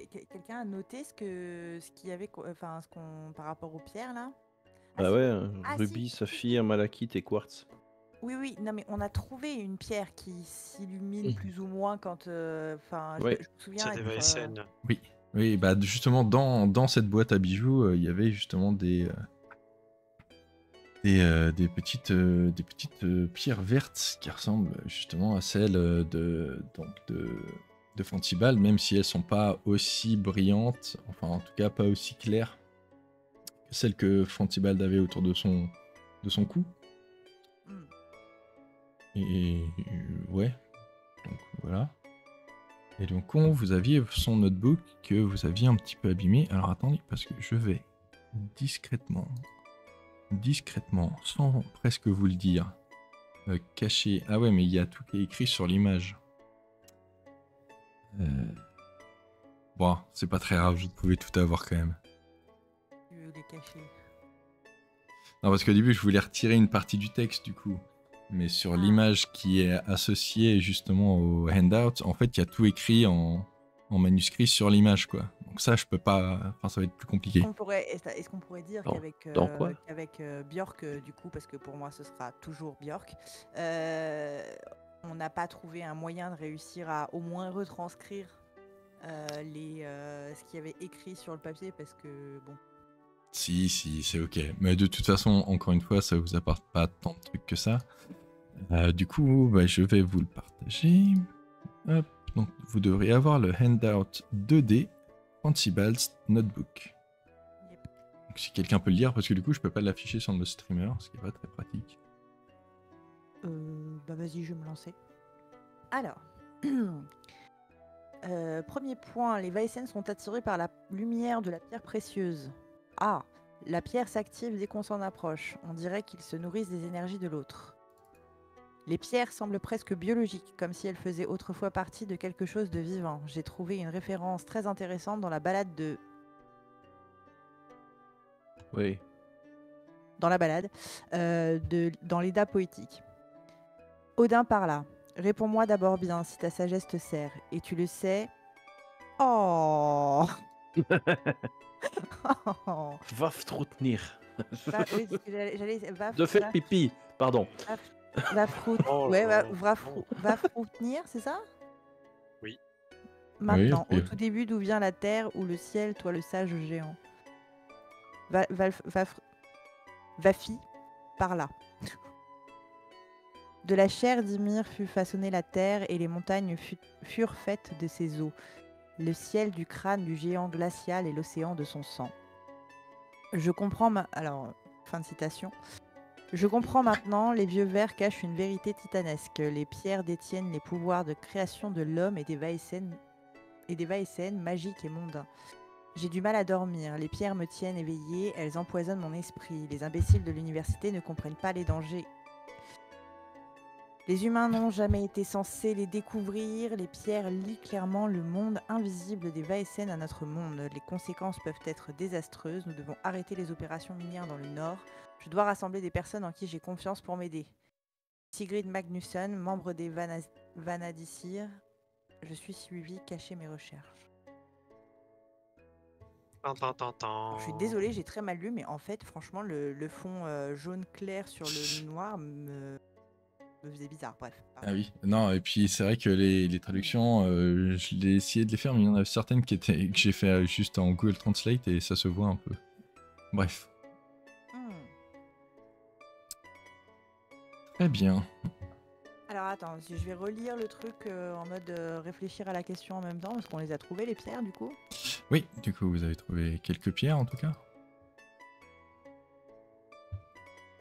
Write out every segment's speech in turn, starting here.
quelqu'un a noté ce qu'il y avait, enfin, par rapport aux pierres là? Ah Ah si, ouais, ah si, rubis, si, saphir, malachite et quartz. oui, oui, non mais on a trouvé une pierre qui s'illumine Mhm. plus ou moins quand, enfin, Ouais. je me souviens C'est des être. VSN. Oui, oui, bah justement dans cette boîte à bijoux, il y avait justement des petites pierres vertes qui ressemblent justement à celles de Fantibal, même si elles sont pas aussi brillantes, enfin en tout cas pas aussi claires que celles que Fantibald avait autour de son cou. Hmm. Et ouais, donc voilà. Et donc vous aviez son notebook que vous aviez un petit peu abîmé. Alors attendez, parce que je vais discrètement, sans presque vous le dire, cacher. Ah ouais, mais il y a tout qui est écrit sur l'image. Bon, c'est pas très grave, vous pouvez tout avoir quand même. Tu veux les cacher. Non, parce qu'au début, je voulais retirer une partie du texte du coup. Mais sur l'image qui est associée justement au handout, en fait, il y a tout écrit en manuscrit sur l'image, quoi. Donc ça, je peux pas. Enfin, ça va être plus compliqué. Est-ce qu'on pourrait dire Dans quoi? qu'avec Björk, du coup, parce que pour moi ce sera toujours Björk, on n'a pas trouvé un moyen de réussir à au moins retranscrire ce qu'il y avait écrit sur le papier, parce que bon. Si, c'est ok. Mais de toute façon, encore une fois, ça vous apporte pas tant de trucs que ça. Du coup, bah, je vais vous le partager. Hop. Donc, vous devriez avoir le handout 2D Fancybal's Notebook. Yep. Donc, si quelqu'un peut le lire, parce que du coup, je peux pas l'afficher sur le streamer, ce qui est pas très pratique. Bah vas-y, je vais me lancer. Alors, premier point, les Vaesen sont attirés par la lumière de la pierre précieuse. Ah, la pierre s'active dès qu'on s'en approche. On dirait qu'ils se nourrissent des énergies de l'autre. Les pierres semblent presque biologiques, comme si elles faisaient autrefois partie de quelque chose de vivant. J'ai trouvé une référence très intéressante dans la balade de... Oui. Dans la balade, dans l'Eda poétique. Odin parla. Réponds-moi d'abord bien si ta sagesse te sert. Et tu le sais... Oh Vaftrutnir. Oui, j'allais... De faire pipi, pardon. Va fruit... Oh Ouais, là là, va fruitenir, c'est ça? Oui. Maintenant, Oui, au tout début, d'où vient la terre ou le ciel, toi le sage géant. Vafi, par là. De la chair d'Ymir fut façonnée la terre et les montagnes furent faites de ses eaux. Le ciel du crâne du géant glacial et l'océan de son sang. Je comprends Alors, fin de citation. Je comprends maintenant, les vieux vers cachent une vérité titanesque. Les pierres détiennent les pouvoirs de création de l'homme et des Vaesen magiques et mondains. J'ai du mal à dormir, les pierres me tiennent éveillée, elles empoisonnent mon esprit. Les imbéciles de l'université ne comprennent pas les dangers. Les humains n'ont jamais été censés les découvrir. Les pierres lient clairement le monde invisible des Vaesen à notre monde. Les conséquences peuvent être désastreuses. Nous devons arrêter les opérations minières dans le nord. Je dois rassembler des personnes en qui j'ai confiance pour m'aider. Sigrid Magnusson, membre des Vanadisir. Je suis suivi, cacher mes recherches. Je suis désolée, j'ai très mal lu, mais en fait, franchement, le fond jaune clair sur le noir me faisait bizarre. Bref. Ah oui, non, et puis c'est vrai que les traductions, je l'ai essayé de les faire, mais il y en a certaines que j'ai fait juste en Google Translate et ça se voit un peu. Bref. Très bien. Alors attends, je vais relire le truc en mode réfléchir à la question en même temps, parce qu'on les a trouvées, les pierres, du coup. Oui, du coup, vous avez trouvé quelques pierres en tout cas.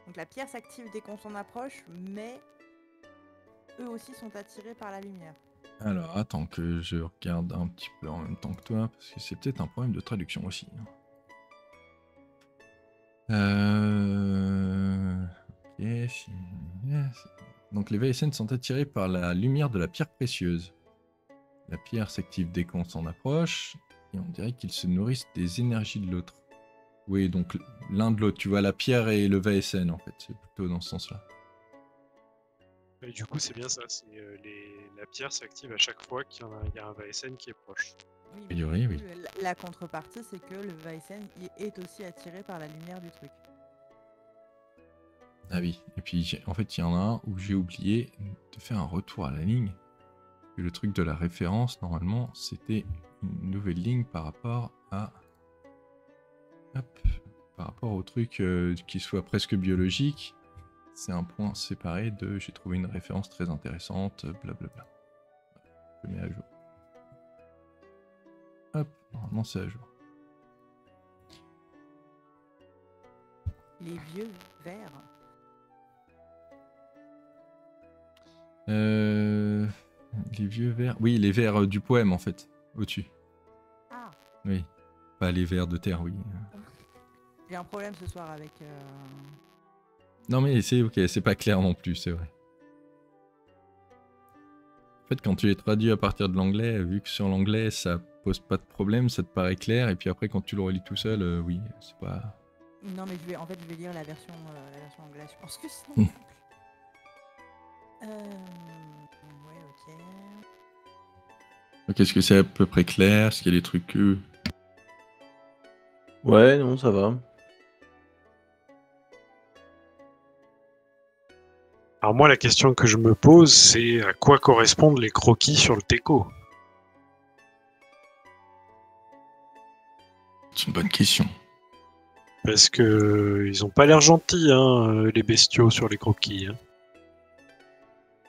Donc la pierre s'active dès qu'on s'en approche, mais eux aussi sont attirés par la lumière. Alors, attends que je regarde un petit peu en même temps que toi, parce que c'est peut-être un problème de traduction aussi. Ok, yes. Donc les VSN sont attirés par la lumière de la pierre précieuse. La pierre s'active dès qu'on s'en approche, et on dirait qu'ils se nourrissent des énergies de l'autre. Oui, donc l'un de l'autre, tu vois, la pierre et le VSN en fait, c'est plutôt dans ce sens-là. Et du coup, c'est bien ça. La pierre s'active à chaque fois qu'il y a un VSN qui est proche. Oui, A priori, oui. La contrepartie, c'est que le Weissen est aussi attiré par la lumière du truc. Ah oui, et puis en fait il y en a un où j'ai oublié de faire un retour à la ligne. Et le truc de la référence, normalement, c'était une nouvelle ligne par rapport à... Hop, par rapport au truc qui soit presque biologique. C'est un point séparé de j'ai trouvé une référence très intéressante, blablabla. Je mets à jour. Hop, normalement c'est à jour. Les vieux vers. Les vieux vers... Oui, les vers du poème en fait, au-dessus. Ah, Oui, pas les vers de terre, oui. j'ai un problème ce soir avec... Non mais c'est ok, c'est pas clair non plus, c'est vrai. En fait, quand tu les traduis à partir de l'anglais, vu que sur l'anglais ça pose pas de problème, ça te paraît clair, et puis après quand tu le relis tout seul, oui, c'est pas... Non, mais je vais lire la version anglaise. Je pense que sinon... Ouais, ok. Donc est-ce que c'est à peu près clair? Est-ce qu'il y a des trucs... Ouais, non, ça va. Alors moi, la question que je me pose, c'est à quoi correspondent les croquis sur le teco? C'est une bonne question. Parce que ils ont pas l'air gentils, hein, les bestiaux sur les croquis. Hein.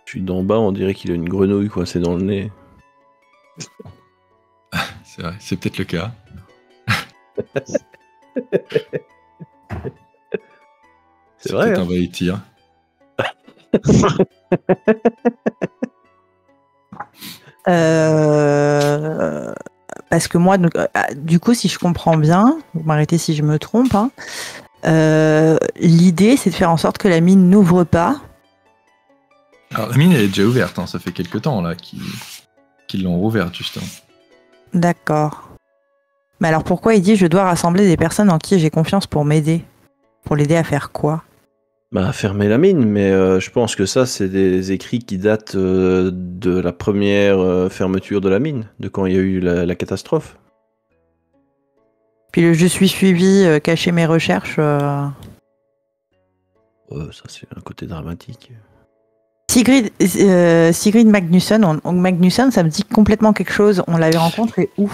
Je suis d'en bas, on dirait qu'il a une grenouille coincée dans le nez. C'est vrai, c'est peut-être le cas. C'est vrai, peut-être hein. un vaïtir. Parce que moi, donc, du coup, si je comprends bien, vous m'arrêtez si je me trompe, hein, l'idée, c'est de faire en sorte que la mine n'ouvre pas. Alors la mine elle est déjà ouverte, hein, ça fait quelques temps là qu'ils l'ont rouverte justement. D'accord. Mais alors pourquoi il dit je dois rassembler des personnes en qui j'ai confiance pour m'aider? Pour l'aider à faire quoi? Bah, fermer la mine, mais je pense que ça, c'est des écrits qui datent de la première fermeture de la mine, de quand il y a eu la catastrophe. Puis le je suis suivi, cacher mes recherches. Ça, c'est un côté dramatique. Sigrid Magnusson, Magnusson, ça me dit complètement quelque chose. On l'avait rencontré où?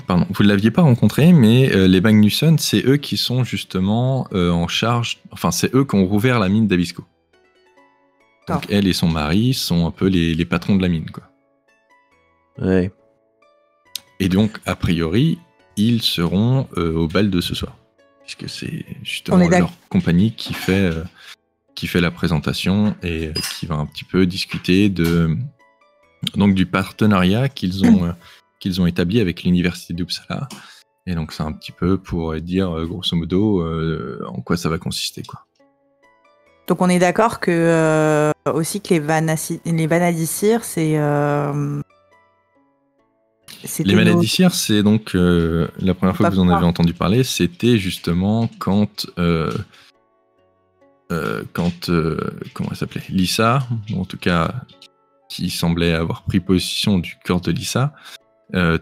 Pardon, vous ne l'aviez pas rencontré, mais les Magnusson, c'est eux qui sont justement en charge, enfin c'est eux qui ont rouvert la mine d'Abisko. Donc elle et son mari sont un peu les patrons de la mine, quoi. Ouais. Et donc, a priori, ils seront au bal de ce soir. Puisque c'est justement leur compagnie qui fait la présentation et qui va un petit peu discuter donc du partenariat qu'ils ont établi avec l'université d'Uppsala. Et donc c'est un petit peu pour dire grosso modo en quoi ça va consister, quoi. Donc on est d'accord que aussi que les Vanadicirs, c'est les Vanadicirs, c'est donc la première fois que vous en avez entendu parler, c'était justement quand comment elle s'appelait, Lyssa, ou en tout cas qui semblait avoir pris possession du corps de Lyssa,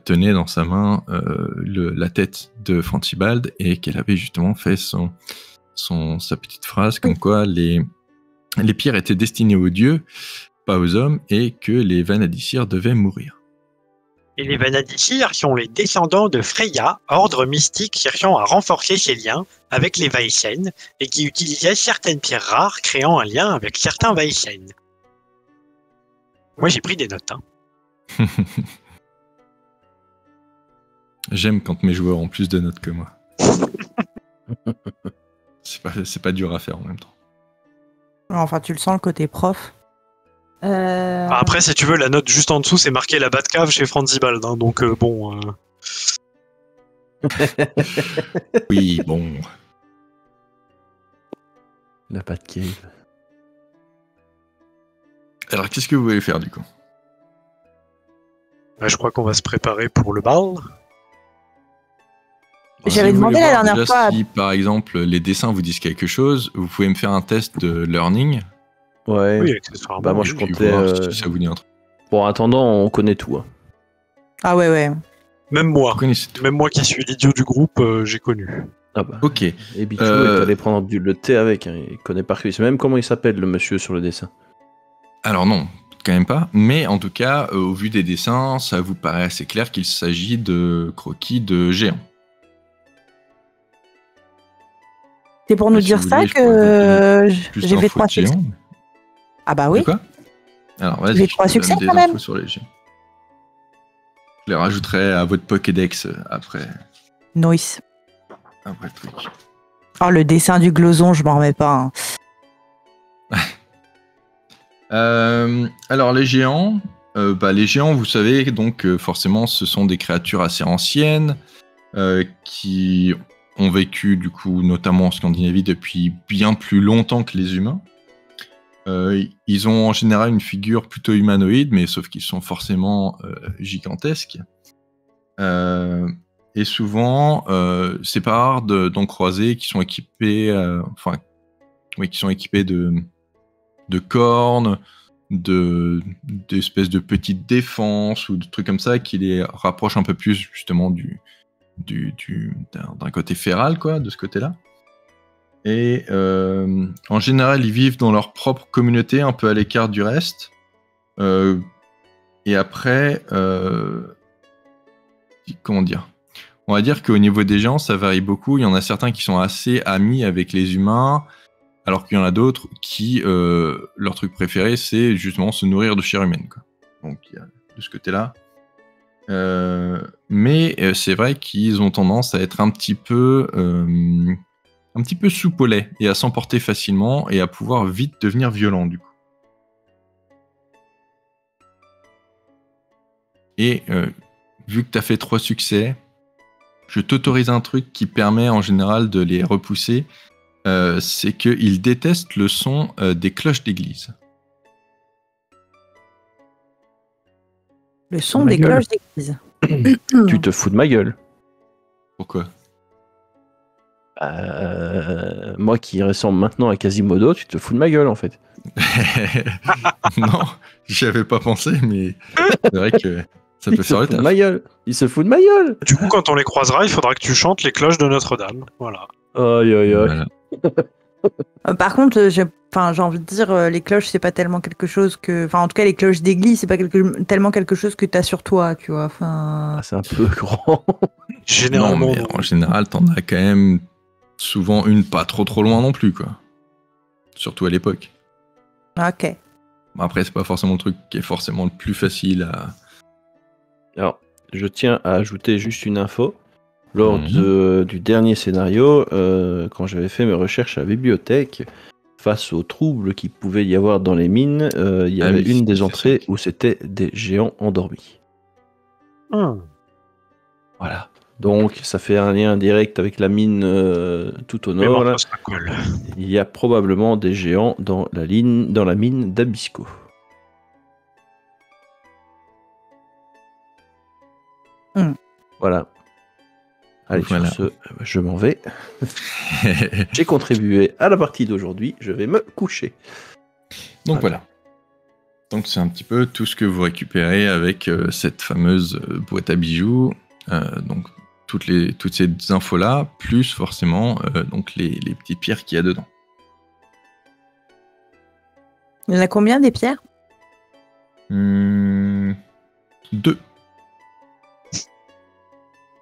tenait dans sa main la tête de Francibald et qu'elle avait justement fait sa petite phrase comme quoi les pierres étaient destinées aux dieux, pas aux hommes, et que les Vanadicirs devaient mourir. Et les Vanadicirs sont les descendants de Freya, ordre mystique cherchant à renforcer ses liens avec les Weissen et qui utilisait certaines pierres rares créant un lien avec certains Weissen. Moi j'ai pris des notes. Hein. J'aime quand mes joueurs ont plus de notes que moi. C'est pas dur à faire en même temps. Enfin, tu le sens le côté prof. Après, si tu veux, la note juste en dessous, c'est marqué la Batcave chez Francibald. Hein, donc bon. Oui, bon. La Batcave. Alors, qu'est-ce que vous voulez faire du coup? Bah, je crois qu'on va se préparer pour le bal. J'avais demandé la dernière fois. Si par exemple les dessins vous disent quelque chose, vous pouvez me faire un test de learning. Ouais. Oui, accessoirement. Bah moi je Puis comptais. voir si ça vous dit un truc. Bon, en attendant, on connaît tout. Hein. Ah ouais. Même moi. Vous connaissez tout. Même moi qui suis l'idiot du groupe, j'ai connu. Ah bah. Ok. Et Bichou est allé prendre le thé avec. Hein. Il connaît par cœur. Il sait même comment il s'appelle, le monsieur sur le dessin. Alors non, quand même pas. Mais en tout cas, au vu des dessins, ça vous paraît assez clair qu'il s'agit de croquis de géants. C'est pour nous Si dire vous ça voulez, je pourrais que vous donner plus j'ai fait d'infos 3 de géants. succès. Ah bah oui. De quoi? Alors vas-y, J'ai je 3 te donne succès des quand même. infos sur les géants. Je les rajouterai à votre Pokédex après Nice. le truc. Oh, le dessin du gloson, je m'en remets pas. Alors les géants, vous savez, donc forcément, ce sont des créatures assez anciennes qui ont vécu du coup notamment en Scandinavie depuis bien plus longtemps que les humains. Ils ont en général une figure plutôt humanoïde, mais sauf qu'ils sont forcément gigantesques. Et souvent, c'est pas rare d'en croiser qui sont équipés, qui sont équipés de cornes, d'espèces de petites défenses ou de trucs comme ça qui les rapprochent un peu plus justement d'un côté féral, quoi, de ce côté-là. Et en général, ils vivent dans leur propre communauté, un peu à l'écart du reste. Et après, comment dire ? On va dire qu'au niveau des gens, ça varie beaucoup. Il y en a certains qui sont assez amis avec les humains, alors qu'il y en a d'autres qui, leur truc préféré, c'est justement se nourrir de chair humaine, quoi. Donc, il y a de ce côté-là. Mais c'est vrai qu'ils ont tendance à être un petit peu soupe au lait et à s'emporter facilement et à pouvoir vite devenir violents, du coup. Et vu que tu as fait 3 succès, je t'autorise un truc qui permet en général de les repousser. C'est qu'ils détestent le son des cloches d'église. Le son des cloches d'église. Tu te fous de ma gueule. Pourquoi? Moi qui ressemble maintenant à Quasimodo, tu te fous de ma gueule en fait. Non, j'y avais pas pensé, mais c'est vrai que ça peut faire le taf. Il se fout de ma gueule. Du coup, quand on les croisera, il faudra que tu chantes les cloches de Notre-Dame. Voilà. Aïe aïe aïe. Voilà. Par contre, j'ai envie de dire, les cloches, c'est pas tellement quelque chose que... Enfin, en tout cas, les cloches d'église, c'est pas tellement quelque chose que t'as sur toi, tu vois. Enfin... Ah, c'est un peu grand. Généralement. Non, mais en général, t'en as quand même souvent une pas trop loin non plus, quoi. Surtout à l'époque. Ok. Après, c'est pas forcément le truc qui est forcément le plus facile à... Alors, je tiens à ajouter juste une info. Lors du dernier scénario, quand j'avais fait mes recherches à la bibliothèque, face aux troubles qu'il pouvait y avoir dans les mines, il y avait une des entrées où c'était des géants endormis. Voilà. Donc, ça fait un lien direct avec la mine tout au nord. Là. Il y a probablement des géants dans la mine d'Abisko. Voilà. Allez, sur ce, je m'en vais. J'ai contribué à la partie d'aujourd'hui, je vais me coucher. Donc voilà. Donc c'est un petit peu tout ce que vous récupérez avec cette fameuse boîte à bijoux. Donc toutes ces infos-là, plus forcément donc les petites pierres qu'il y a dedans. Il y en a combien des pierres? 2.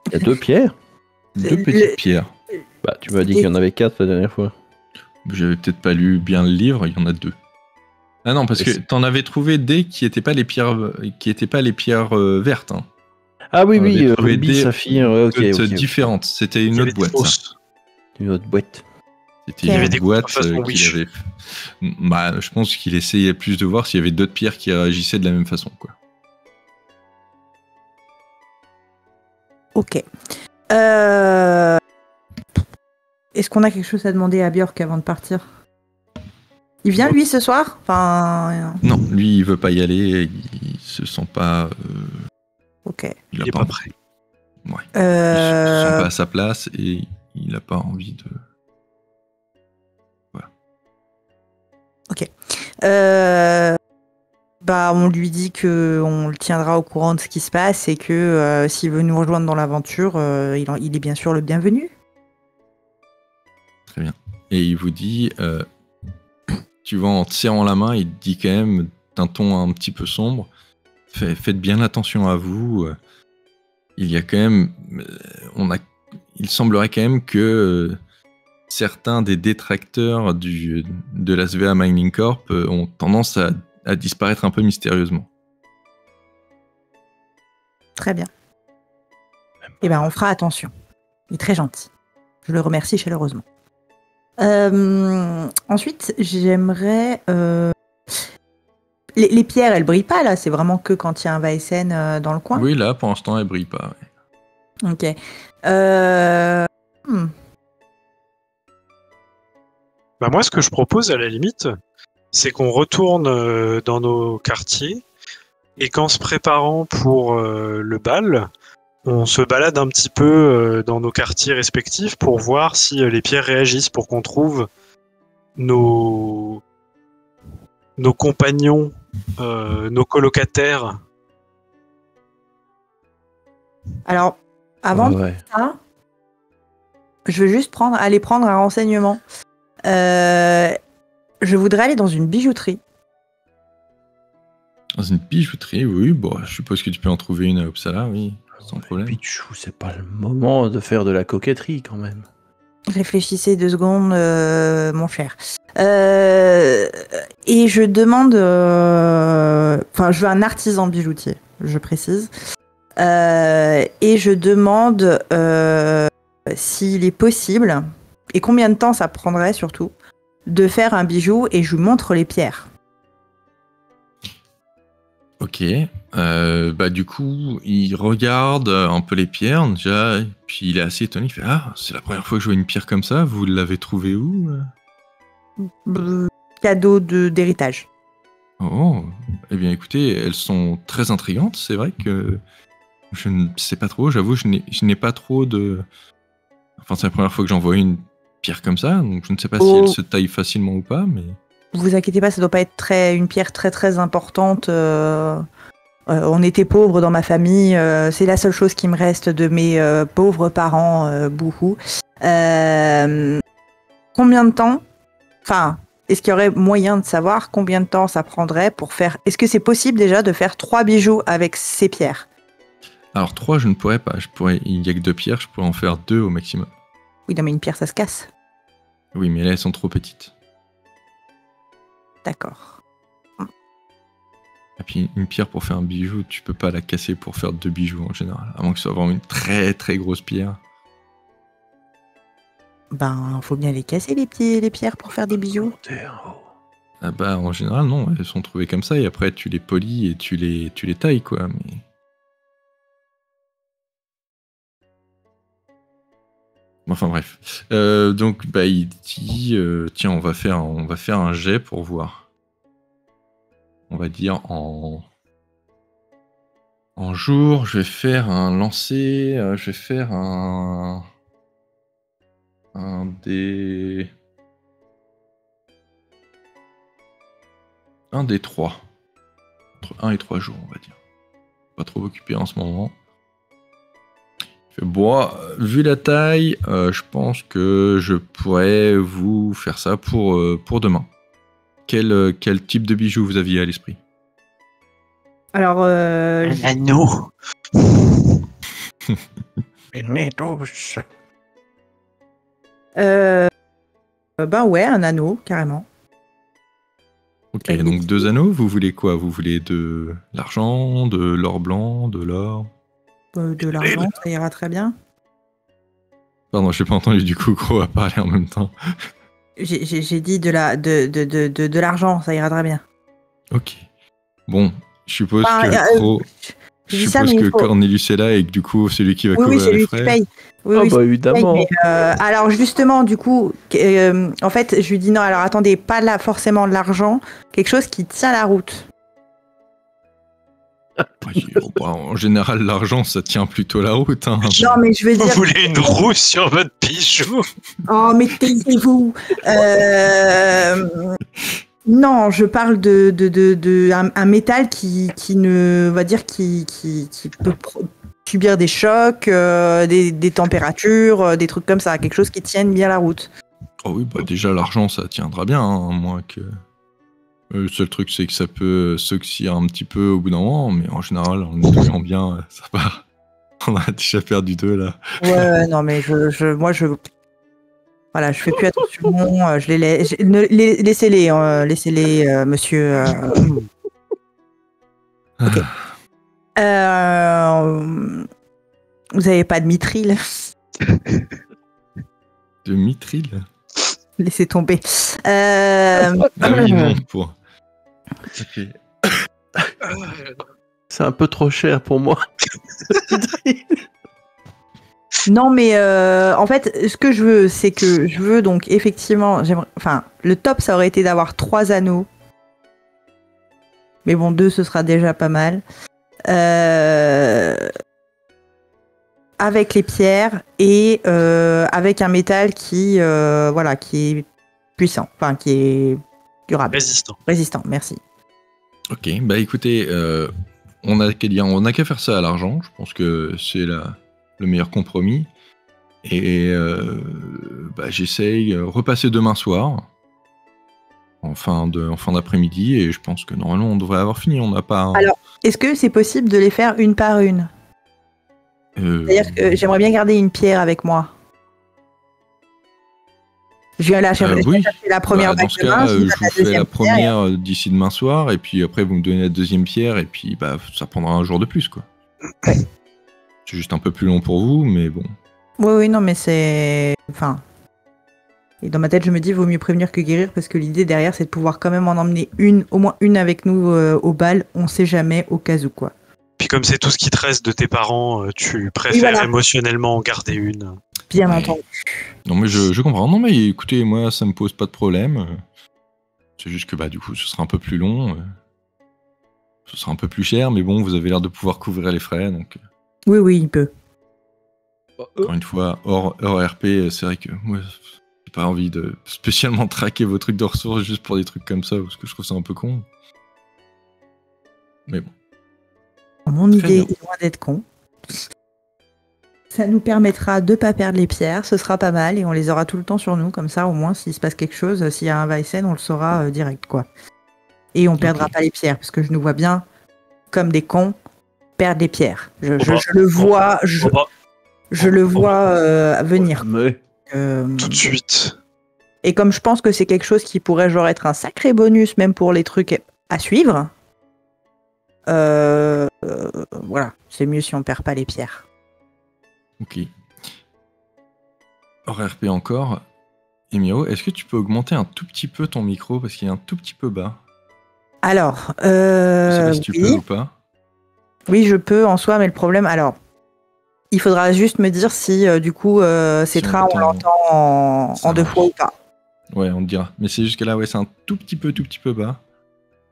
Il y a 2 pierres? 2 petites pierres. Bah, tu m'as dit qu'il y en avait 4 la dernière fois. J'avais peut-être pas lu bien le livre, il y en a 2. Ah non, parce que t'en avais trouvé des qui n'étaient pas les pierres, vertes. Hein. Ah oui, rubis, saphir, ok. Différentes. C'était une autre boîte. Ça. Une autre boîte. C'était une autre boîte qu'il avait. Bah, je pense qu'il essayait plus de voir s'il y avait d'autres pierres qui réagissaient de la même façon, quoi. Ok. Est-ce qu'on a quelque chose à demander à Björk avant de partir? Il vient, lui, ce soir? Enfin... Non, lui, il veut pas y aller. Il se sent pas... Ok. Il est pas prêt. Ouais. Il se sent pas à sa place et il a pas envie de... Voilà. Ok. Bah, on lui dit que on le tiendra au courant de ce qui se passe et que s'il veut nous rejoindre dans l'aventure, il est bien sûr le bienvenu. Très bien. Et il vous dit, tu vois, en te serrant la main, il te dit quand même d'un ton un petit peu sombre, faites bien attention à vous. Il y a quand même, il semblerait quand même que certains des détracteurs de la SVA Mining Corp ont tendance à disparaître un peu mystérieusement. Très bien. Eh ben, on fera attention. Il est très gentil. Je le remercie chaleureusement. Ensuite, j'aimerais... Les pierres, elles brillent pas, là. C'est vraiment que quand il y a un VSN dans le coin. Oui, là, pour l'instant, elles brillent pas. Ouais. Ok. Bah moi, ce que je propose à la limite, c'est qu'on retourne dans nos quartiers et qu'en se préparant pour le bal, on se balade un petit peu dans nos quartiers respectifs pour voir si les pierres réagissent, pour qu'on trouve nos compagnons, nos colocataires. Alors, avant Ouais. ça, je veux juste aller prendre un renseignement. Je voudrais aller dans une bijouterie. Dans une bijouterie, oui. Bon, je suppose que tu peux en trouver une à Uppsala, oui, sans problème. Pichou, c'est pas le moment de faire de la coquetterie quand même. Réfléchissez 2 secondes, mon cher. Et je demande... Enfin, je veux un artisan bijoutier, je précise. Et je demande s'il est possible, et combien de temps ça prendrait surtout, de faire un bijou et je lui montre les pierres. Ok. Bah du coup, il regarde un peu les pierres déjà, et puis il est assez étonné. Il fait c'est la première fois que je vois une pierre comme ça. Vous l'avez trouvée où Cadeau d'héritage. Oh. Eh bien, écoutez, elles sont très intrigantes. C'est vrai que je ne sais pas trop. J'avoue, je n'ai pas trop de. Enfin, c'est la première fois que j'en vois une pierre comme ça, donc je ne sais pas si elle se taille facilement ou pas, mais. Vous inquiétez pas, ça doit pas être une pierre très très importante. On était pauvres dans ma famille. C'est la seule chose qui me reste de mes pauvres parents, bouhou. Combien de temps? Enfin, est-ce qu'il y aurait moyen de savoir combien de temps ça prendrait pour faire... Est-ce que c'est possible déjà de faire 3 bijoux avec ces pierres? Alors 3, je ne pourrais pas. Il n'y a que 2 pierres, je pourrais en faire 2 au maximum. Oui, non mais une pierre, ça se casse. Oui, mais là, elles sont trop petites. D'accord. Et puis une pierre pour faire un bijou, tu peux pas la casser pour faire 2 bijoux en général, à moins que ce soit vraiment une très très grosse pierre. Ben, faut bien les casser les pierres pour faire des bijoux. Ah bah en général non, elles sont trouvées comme ça et après tu les polis et tu les tailles quoi. Mais... Enfin bref. Donc bah il dit tiens on va faire un jet pour voir. On va dire en jour, je vais faire un lancer, je vais faire un des 3. Entre 1 et 3 jours, on va dire. Pas trop occupé en ce moment. Bon, vu la taille, je pense que je pourrais vous faire ça pour demain. Quel type de bijoux vous aviez à l'esprit? Alors, Un anneau. ben ouais, un anneau, carrément. Ok, donc 2 anneaux, vous voulez quoi? Vous voulez de l'argent, de l'or blanc, de l'or? De l'argent, ça ira très bien. Pardon, j'ai pas entendu du coup Gros à parler en même temps. J'ai dit de l'argent, ça ira très bien. Ok. Bon, je suppose Enfin, que Gros... je Je dis ça, suppose mais que il faut... Cornelius est là et que du coup c'est lui qui va Oui, couvrir c'est les lui frais. qui paye. Oui, Ah oui, bah c'est lui qui évidemment. paye, mais, alors justement, du coup, en fait, je lui dis non, alors attendez, pas là forcément de l'argent, quelque chose qui tient la route. Oui, en général, l'argent, ça tient plutôt la route. Hein. Non, mais je veux Vous dire... voulez une roue sur votre bijou? Oh, mais taisez-vous. Non, je parle un métal qui ne, on va dire, qui peut subir des chocs, des températures, des trucs comme ça, quelque chose qui tienne bien la route. Oh oui, bah déjà l'argent ça tiendra bien, hein, à moins que. Le seul truc c'est que ça peut s'oxyre un petit peu au bout d'un moment, mais en général en nettoyant bien, ça part. On a déjà perdu 2 là. Ouais, non, mais moi, voilà, je fais plus attention. Je les laisse, laissez-les, laissez-les, monsieur. Ok. Vous avez pas de mithril? De mithril. Laissez tomber. Ah oui, non, pour. Ok. C'est un peu trop cher pour moi. Non, mais en fait, ce que je veux, c'est que je veux donc effectivement, enfin, le top, ça aurait été d'avoir 3 anneaux. Mais bon, 2, ce sera déjà pas mal. Avec les pierres et avec un métal qui, voilà, qui est puissant, enfin, qui est durable. Résistant, merci. Ok, bah écoutez, on a qu'à dire, on a qu'à faire ça à l'argent. Je pense que c'est le meilleur compromis. Et bah, j'essaye repasser demain soir, en fin d'après-midi, et je pense que normalement on devrait avoir fini. On n'a pas. Alors, est-ce que c'est possible de les faire une par une? C'est-à-dire que j'aimerais bien garder une pierre avec moi. Je viens là chercher la première dans ce cas, je vous fais la première d'ici demain soir, et puis après vous me donnez la deuxième pierre, et puis bah, ça prendra un jour de plus, quoi. Ouais. C'est juste un peu plus long pour vous, mais bon. Oui, non, mais c'est... Enfin... Et dans ma tête, je me dis, vaut mieux prévenir que guérir, parce que l'idée derrière, c'est de pouvoir quand même en emmener au moins une avec nous au bal. On sait jamais, au cas où, quoi. Puis comme c'est tout ce qui te reste de tes parents, tu préfères émotionnellement en garder une. Bien entendu. Non, mais je comprends. Non, mais écoutez, moi, ça me pose pas de problème. C'est juste que, bah, du coup, ce sera un peu plus long. Ce sera un peu plus cher, mais bon, vous avez l'air de pouvoir couvrir les frais, donc... Oui, il peut. Encore une fois, hors RP, c'est vrai que moi, j'ai pas envie de spécialement traquer vos trucs de ressources juste pour des trucs comme ça, parce que je trouve ça un peu con. Mais bon. Mon idée est loin d'être con. Ça nous permettra de pas perdre les pierres, ce sera pas mal, et on les aura tout le temps sur nous, comme ça, au moins, s'il se passe quelque chose, s'il y a un Weissen, on le saura direct, quoi. Et on perdra pas les pierres, parce que je nous vois bien, comme des cons, perdre les pierres. Je le vois, je le vois venir. Tout de suite. Et comme je pense que c'est quelque chose qui pourrait genre être un sacré bonus, même pour les trucs à suivre, voilà, c'est mieux si on perd pas les pierres. Ok. Hors RP encore. Emiro, est-ce que tu peux augmenter un tout petit peu ton micro parce qu'il est un tout petit peu bas? Alors, je sais pas si tu peux ou pas. Oui, je peux en soi, mais le problème, alors, il faudra juste me dire si du coup Cetra on l'entend en 2 fois ou pas. Ouais, on te dira. Mais c'est juste que là, ouais, c'est un tout petit peu bas.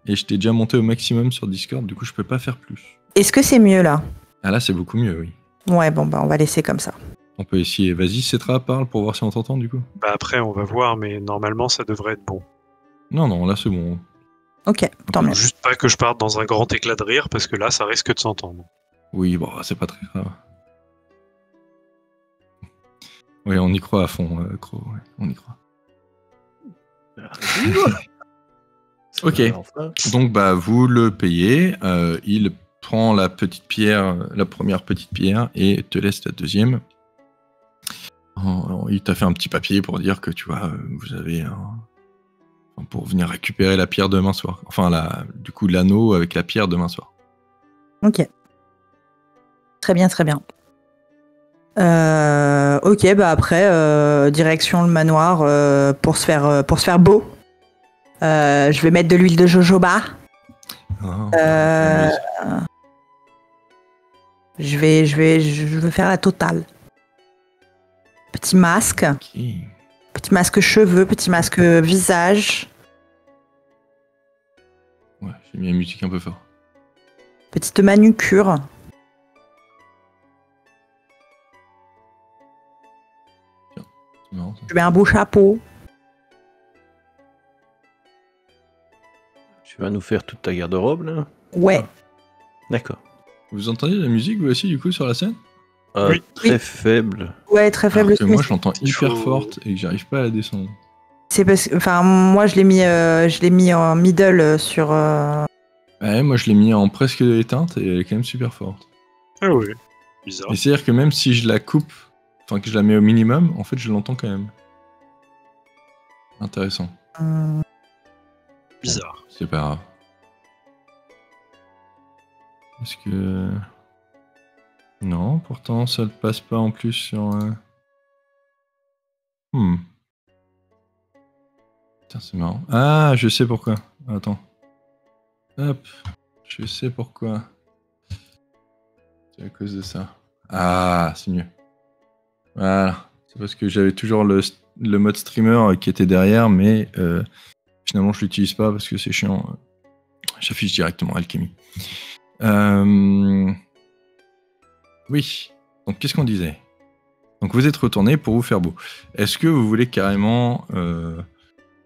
Et je t'ai déjà monté au maximum sur Discord, du coup je peux pas faire plus. Est-ce que c'est mieux là? Ah là c'est beaucoup mieux, oui. Ouais, bon bah on va laisser comme ça. On peut essayer. Vas-y, Cetra, parle pour voir si on t'entend du coup. Bah après on va voir, mais normalement ça devrait être bon. Non, là c'est bon. Ok, tant mieux. Juste pas que je parte dans un grand éclat de rire, parce que là ça risque de s'entendre. Oui, bon, c'est pas très grave. Oui, on y croit à fond, Crow, ouais, on y croit. Ok, donc bah vous le payez, il prend la petite pierre, la première petite pierre et te laisse la deuxième. Il t'a fait un petit papier pour dire que tu vois, vous avez pour venir récupérer la pierre demain soir. Enfin, du coup, l'anneau avec la pierre demain soir. Ok. Très bien. Ok, bah après, direction le manoir pour se faire beau. Je vais mettre de l'huile de jojoba. Je veux faire la totale. Petit masque. Okay. Petit masque cheveux, petit masque visage. Ouais, j'ai mis la musique un peu fort. Petite manucure. Non, je mets un beau chapeau. Tu vas nous faire toute ta garde-robe, là? Ouais. D'accord. Vous entendez la musique, vous aussi, du coup, sur la scène? Oui. Très Oui. faible. Ouais, très faible. Alors que mais moi, je l'entends il hyper faut- forte et que j'arrive pas à la descendre. c'est parce que, enfin, moi je l'ai mis en middle sur. Ouais, moi, je l'ai mis en presque éteinte et elle est quand même super forte. Ah oui, bizarre. Et c'est-à-dire que même si je la coupe, enfin, que je la mets au minimum, en fait, je l'entends quand même. Intéressant. Bizarre. C'est pas grave. Est-ce que... Non, pourtant, ça ne passe pas en plus sur... Putain, c'est marrant. Ah, je sais pourquoi. Attends. Hop. Je sais pourquoi. C'est à cause de ça. Ah, c'est mieux. Voilà. C'est parce que j'avais toujours le mode streamer qui était derrière, mais finalement, je l'utilise pas parce que c'est chiant. J'affiche directement Alchemy. Oui. Donc, qu'est-ce qu'on disait? Donc, vous êtes retourné pour vous faire beau. Est-ce que vous voulez carrément...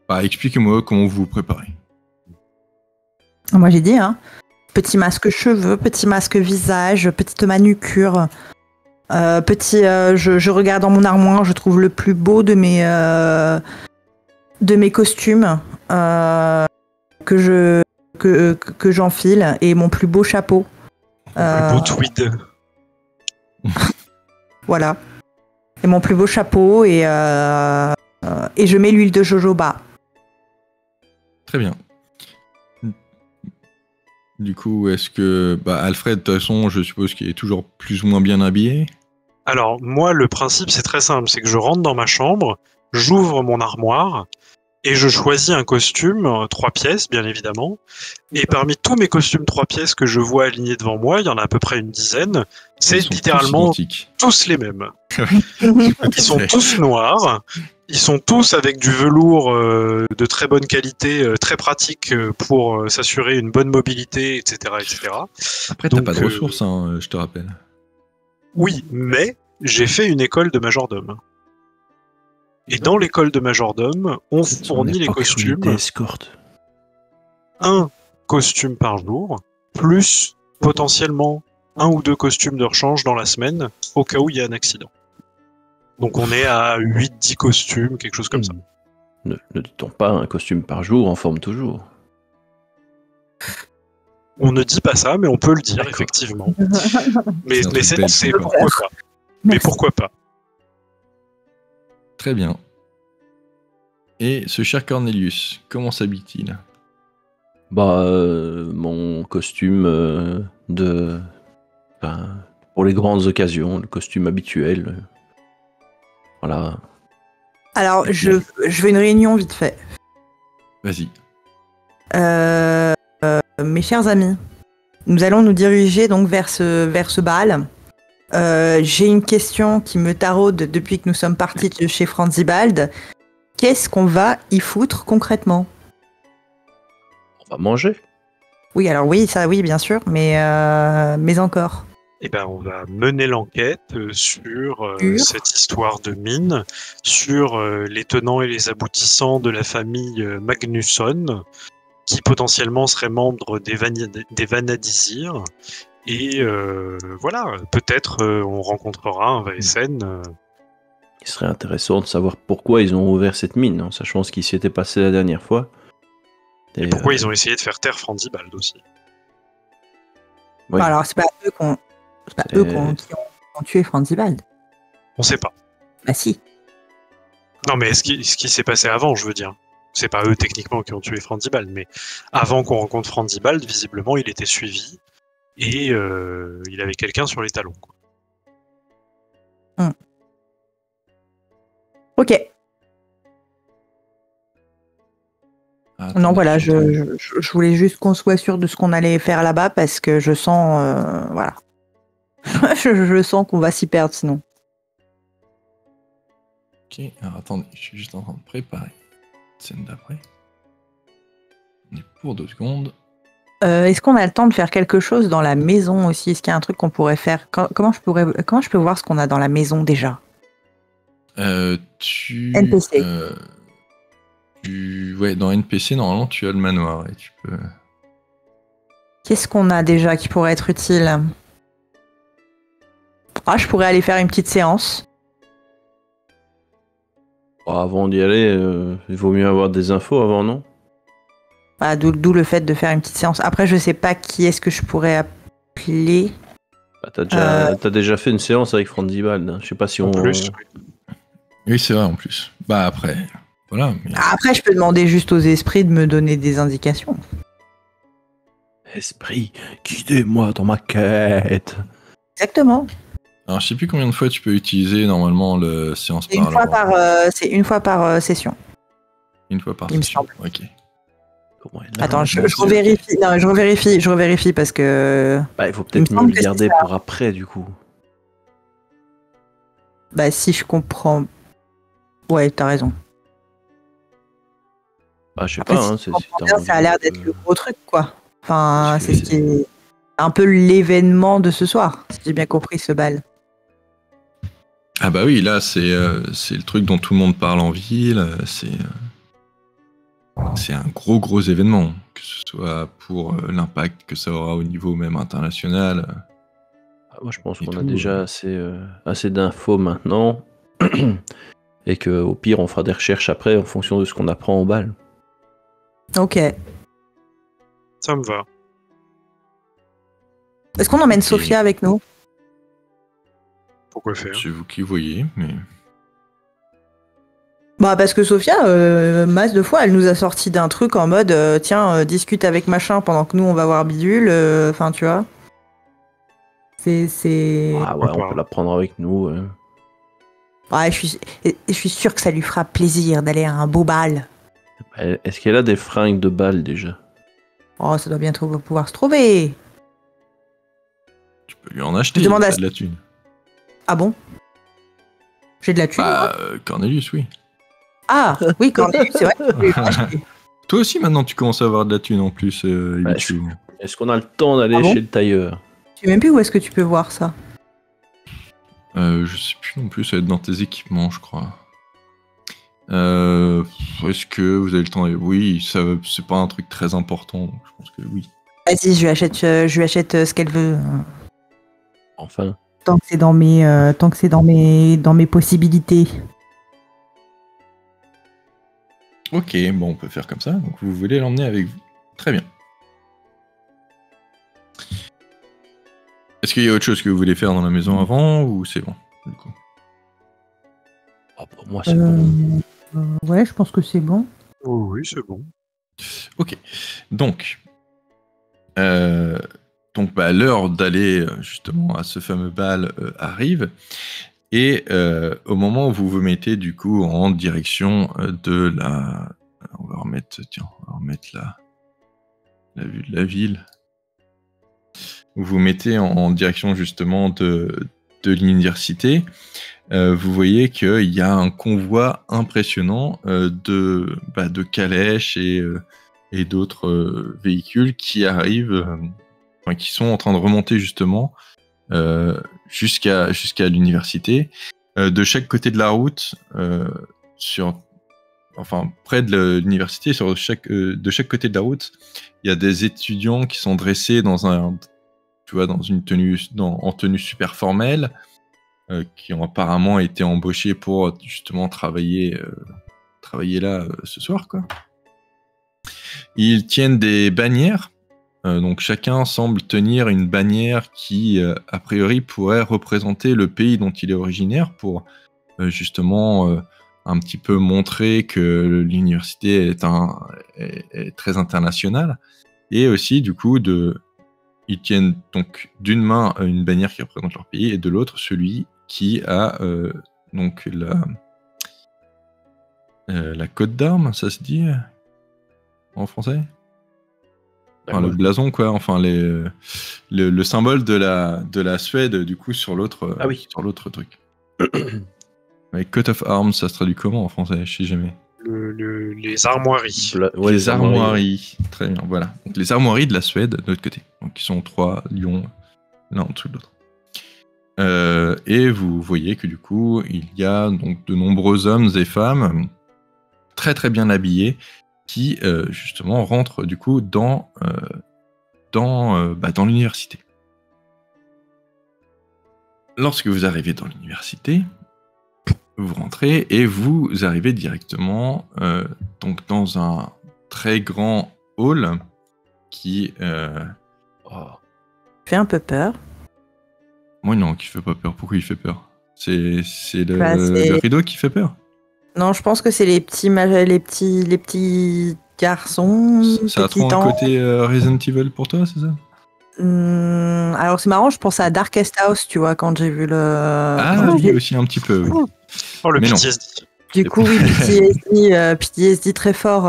expliquez-moi comment vous vous préparez. Moi j'ai dit, hein. Petit masque cheveux, petit masque visage, petite manucure. Je regarde dans mon armoire, je trouve le plus beau de mes costumes que j'enfile et mon plus beau chapeau. Le beau tweed. Voilà. Et mon plus beau chapeau et je mets l'huile de jojoba. Très bien. Du coup, est-ce que... Alfred, de toute façon, je suppose qu'il est toujours plus ou moins bien habillé. Alors, moi, le principe, c'est très simple. C'est que je rentre dans ma chambre, j'ouvre mon armoire, et je choisis un costume, 3 pièces, bien évidemment. Et parmi tous mes costumes 3 pièces que je vois alignés devant moi, il y en a à peu près une dizaine, c'est Ils sont littéralement tous identiques. tous les mêmes. Ils sont tous noirs, ils sont tous avec du velours de très bonne qualité, très pratique pour s'assurer une bonne mobilité, etc. etc. Après, t'as Donc, pas de ressources, hein, je te rappelle. Oui, mais j'ai fait une école de majordome. Et dans l'école de majordome, on fournit les costumes, escorte. un costume par jour, plus potentiellement 1 ou 2 costumes de rechange dans la semaine, au cas où il y a un accident. Donc on est à 8-10 costumes, quelque chose comme ça. Ne dit-on pas un costume par jour en forme toujours? On ne dit pas ça, mais on peut le dire, D'accord. effectivement. Mais C'est un truc c'est bête, quoi. pourquoi pas. Mais pourquoi pas. Très bien. Et ce cher Cornelius, comment s'habille-t-il? Mon costume pour les grandes occasions, le costume habituel. Voilà. Alors, je veux une réunion vite fait. Vas-y. Mes chers amis, nous allons nous diriger donc vers ce bal. J'ai une question qui me taraude depuis que nous sommes partis de chez Franzibald. Qu'est-ce qu'on va y foutre concrètement? On va manger. Oui, alors oui, ça oui, bien sûr, mais encore. Eh ben, on va mener l'enquête sur cette histoire de mine, sur les tenants et les aboutissants de la famille Magnusson, qui potentiellement serait membre des Vanadisir. Et voilà, peut-être on rencontrera un Vaesen. Il serait intéressant de savoir pourquoi ils ont ouvert cette mine, en sachant ce qui s'y était passé la dernière fois. Et pourquoi ils ont essayé de faire taire Franzibald aussi. Oui. Alors, c'est pas eux qui ont tué Franzibald. On sait pas. Bah si. Non, mais ce qui s'est passé avant, je veux dire. C'est pas eux techniquement qui ont tué Franzibald, mais avant qu'on rencontre Franzibald, visiblement il était suivi et il avait quelqu'un sur les talons. Quoi. Ok. Attends, Non, voilà, je voulais juste qu'on soit sûr de ce qu'on allait faire là-bas parce que je sens, voilà. je sens qu'on va s'y perdre sinon. Ok, alors attendez, je suis juste en train de préparer la scène d'après. On est pour 2 secondes. Est-ce qu'on a le temps de faire quelque chose dans la maison aussi? Est-ce qu'il y a un truc qu'on pourrait faire? Comment je peux voir ce qu'on a dans la maison déjà? NPC. Ouais, dans NPC, normalement, tu as le manoir et tu peux. Qu'est-ce qu'on a déjà qui pourrait être utile? Ah, je pourrais aller faire une petite séance. Avant d'y aller, il vaut mieux avoir des infos avant, non? Voilà, d'où le fait de faire une petite séance. Après, je sais pas qui est-ce que je pourrais appeler. Bah, t'as déjà fait une séance avec Franzibald. Hein. Je sais pas si En on. plus, Oui, c'est vrai en plus. Bah après, voilà. Mais... Après, je peux demander juste aux esprits de me donner des indications. Esprit, guidez-moi dans ma quête. Exactement. Alors, je sais plus combien de fois tu peux utiliser normalement le séance C'est une fois parlant. c'est une fois par session. Une fois par Il me session. semble. Ok. Comment elle a- Attends, je c'est- revérifie. Non, je revérifie parce que Bah, il faut il me peut-être me semble le que c'est garder ça. pour après, du coup. Bah si je comprends. Ouais, t'as raison. Bah, je sais Après, pas, si hein, je si comprends t'as bien, envie ça a l'air de- d'être le gros truc, quoi. Enfin, Parce que c'est ce qui est un peu l'événement de ce soir, si j'ai bien compris ce bal. Ah bah oui, là c'est le truc dont tout le monde parle en ville. C'est un gros événement, que ce soit pour l'impact que ça aura au niveau même international. Ah, moi, je pense Et qu'on a tout, déjà assez d'infos maintenant. Et que au pire, on fera des recherches après en fonction de ce qu'on apprend au bal. Ok. ça me va. Est-ce qu'on emmène Ok. Sophia avec nous? Pourquoi faire? C'est vous qui voyez, mais Bah parce que Sophia, masse de fois, elle nous a sorti d'un truc en mode tiens, discute avec machin pendant que nous on va voir Bidule. Enfin, tu vois. C'est. Ah ouais, on Pourquoi peut pas. la prendre avec nous. Ouais, je suis sûre que ça lui fera plaisir d'aller à un beau bal. Est-ce qu'elle a des fringues de bal déjà? Oh, ça doit bientôt pouvoir se trouver. tu peux lui en acheter, Je demande t'as à- de la thune. Ah bon? J'ai de la thune. Bah, Cornelius, oui. Ah, oui, Cornelius, c'est vrai. que je l'ai acheté. Toi aussi, maintenant, tu commences à avoir de la thune en plus, Ibichu. Est-ce qu'on a le temps d'aller Ah bon chez le tailleur? Je sais même plus où est-ce que tu peux voir ça. Je sais plus non plus, ça va être dans tes équipements, je crois. Est-ce que vous avez le temps? Oui, ça, c'est pas un truc très important, donc je pense que oui. Vas-y, je lui achète ce qu'elle veut. Enfin, Tant que c'est dans mes possibilités. Ok, bon, on peut faire comme ça. Donc vous voulez l'emmener avec vous. Très bien. Est-ce qu'il y a autre chose que vous voulez faire dans la maison avant ou c'est bon du coup? pour moi, c'est bon. Ouais, je pense que c'est bon. Oh oui, c'est bon. Ok. Donc, l'heure d'aller justement à ce fameux bal arrive. Et au moment où vous vous mettez du coup en direction de la... On va remettre la vue de la ville. Vous vous mettez en direction justement de l'université. Vous voyez qu'il y a un convoi impressionnant de calèches et d'autres véhicules qui arrivent, qui sont en train de remonter justement jusqu'à l'université. De chaque côté de la route, près de l'université, de chaque côté de la route, il y a des étudiants qui sont dressés dans une tenue, en tenue super formelle, qui ont apparemment été embauchés pour justement travailler là ce soir, quoi. Ils tiennent des bannières. Donc chacun semble tenir une bannière qui, a priori, pourrait représenter le pays dont il est originaire pour justement un petit peu montrer que l'université est très internationale. Et aussi, du coup, ils tiennent donc d'une main une bannière qui représente leur pays et de l'autre celui qui a donc la cotte d'armes, ça se dit en français? Enfin, le blason, quoi. Enfin, le symbole de la Suède, du coup, sur l'autre Ah oui. sur l'autre truc. Avec coat of arms, ça se traduit comment en français? Je sais jamais. Les armoiries. Les armoiries. Très bien, voilà. Donc, les armoiries de la Suède, de l'autre côté. Donc, ils sont 3 lions, l'un en dessous de l'autre. Et vous voyez que, du coup, il y a donc de nombreux hommes et femmes très très bien habillés qui justement rentrent du coup dans l'université. Lorsque vous arrivez dans l'université, vous rentrez et vous arrivez directement donc dans un très grand hall qui... Fait un peu peur. Moi non, qui fait pas peur. Pourquoi il fait peur? C'est C'est- le rideau qui fait peur. Non, je pense que c'est les petits garçons, Ça a trop petits un enfants. côté Resident Evil pour toi, c'est ça? Alors c'est marrant, je pense à Darkest House, tu vois, quand j'ai vu le. Ah quand oui, j'ai- aussi un petit peu. Oui. Oh, le Mais non. PTSD. Du coup, oui, PTSD très fort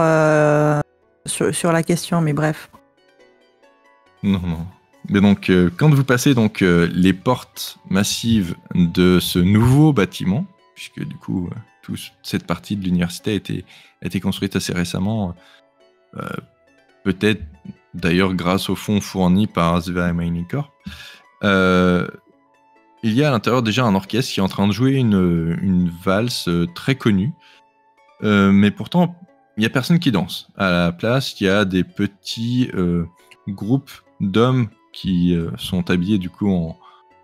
sur la question, mais bref. Non. Mais donc, quand vous passez donc les portes massives de ce nouveau bâtiment, puisque du coup, toute cette partie de l'université a été construite assez récemment, peut-être d'ailleurs grâce au fonds fourni par Svea Mining Corp, il y a à l'intérieur déjà un orchestre qui est en train de jouer une valse très connue, mais pourtant, il n'y a personne qui danse. À la place, il y a des petits groupes d'hommes qui sont habillés du coup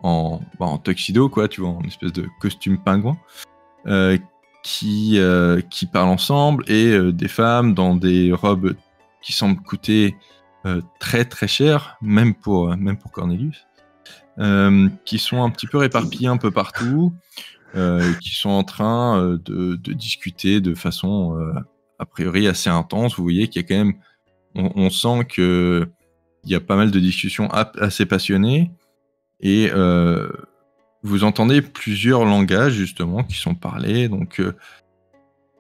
en tuxedo, quoi, tu vois, en espèce de costume pingouin, qui parlent ensemble, et des femmes dans des robes qui semblent coûter très très cher, même pour Cornelius, qui sont un petit peu éparpillés un peu partout, qui sont en train de discuter de façon a priori assez intense. Vous voyez qu'il y a quand même, on sent que il y a pas mal de discussions assez passionnées, et vous entendez plusieurs langages justement qui sont parlés, donc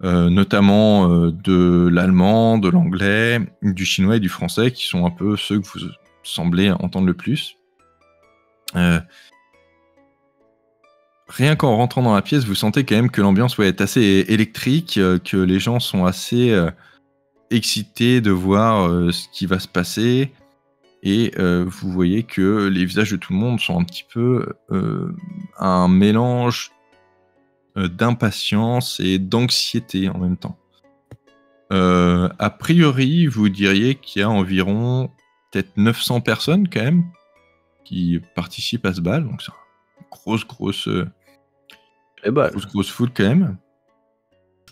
notamment de l'allemand, de l'anglais, du chinois et du français, qui sont un peu ceux que vous semblez entendre le plus. Rien qu'en rentrant dans la pièce, vous sentez quand même que l'ambiance est assez électrique, que les gens sont assez excités de voir ce qui va se passer, et vous voyez que les visages de tout le monde sont un petit peu un mélange d'impatience et d'anxiété en même temps. A priori, vous diriez qu'il y a environ peut-être 900 personnes quand même qui participent à ce bal, donc c'est une grosse foule quand même,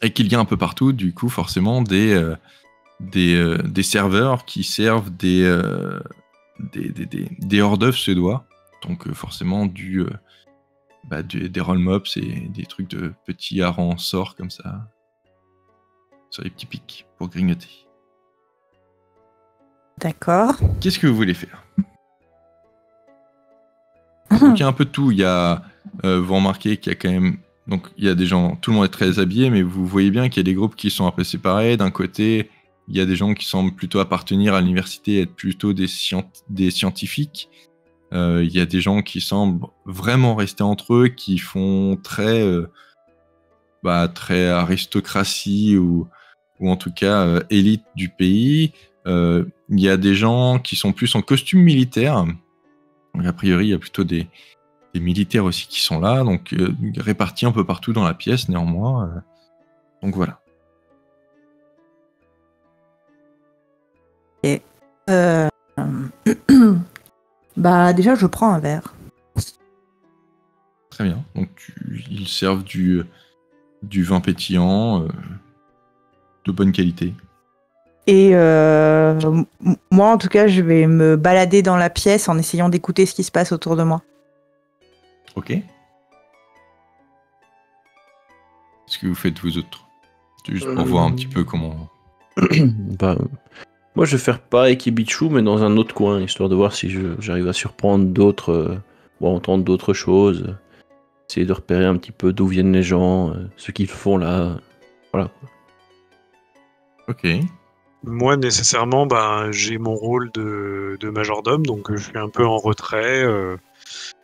et qu'il y a un peu partout du coup forcément des serveurs qui servent des hors-d'œuvre suédois, donc forcément des roll-mops et des trucs de petits harengs en sort comme ça sur les petits pics pour grignoter. D'accord. Qu'est-ce que vous voulez faire? Donc il y a un peu de tout. Il y a, vous remarquez qu'il y a quand même, donc il y a des gens, tout le monde est très habillé, mais vous voyez bien qu'il y a des groupes qui sont un peu séparés. D'un côté, il y a des gens qui semblent plutôt appartenir à l'université, être plutôt des scientifiques. Il y a des gens qui semblent vraiment rester entre eux, qui font très aristocratie ou en tout cas élite du pays. Il y a des gens qui sont plus en costume militaire. Donc, a priori, il y a plutôt des militaires aussi qui sont là, donc répartis un peu partout dans la pièce néanmoins. Donc voilà. Et bah déjà, je prends un verre. Très bien. Donc ils servent du vin pétillant de bonne qualité. Et moi, en tout cas, je vais me balader dans la pièce en essayant d'écouter ce qui se passe autour de moi. Ok. Qu'est-ce que vous faites vous autres? C'est juste pour voir un petit peu comment... Moi, je vais faire pareil qu'Ibichu, mais dans un autre coin, histoire de voir si j'arrive à surprendre d'autres, ou à entendre d'autres choses. Essayer de repérer un petit peu d'où viennent les gens, ce qu'ils font là. Voilà. Ok. Moi, nécessairement, j'ai mon rôle de majordome, donc je suis un peu en retrait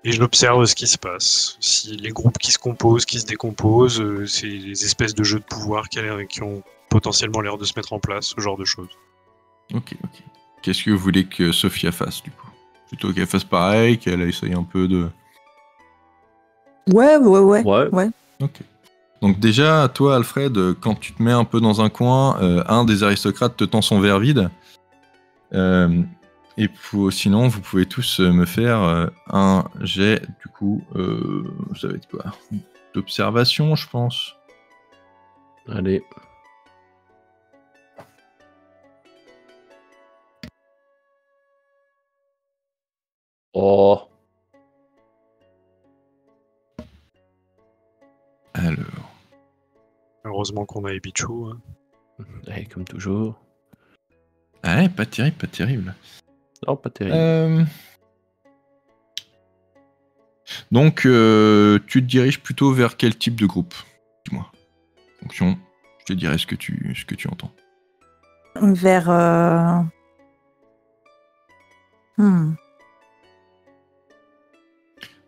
et j'observe ce qui se passe. Si les groupes qui se composent, qui se décomposent, c'est les espèces de jeux de pouvoir qui ont potentiellement l'air de se mettre en place, ce genre de choses. Ok. Qu'est-ce que vous voulez que Sophia fasse, du coup? Plutôt qu'elle fasse pareil, qu'elle essaye un peu de... Ouais. Ouais. Ouais. Ok. Donc déjà, toi, Alfred, quand tu te mets un peu dans un coin, un des aristocrates te tend son verre vide. Et sinon, vous pouvez tous me faire un jet, du coup, ça va être quoi? D'observation, je pense. Allez. Oh. Alors. Heureusement qu'on a Ibichu. Hein. Allez, comme toujours. Ah ouais, pas terrible, pas terrible. Non, pas terrible. Donc, tu te diriges plutôt vers quel type de groupe? Dis-moi. Fonction, je te dirai ce que tu entends. Vers...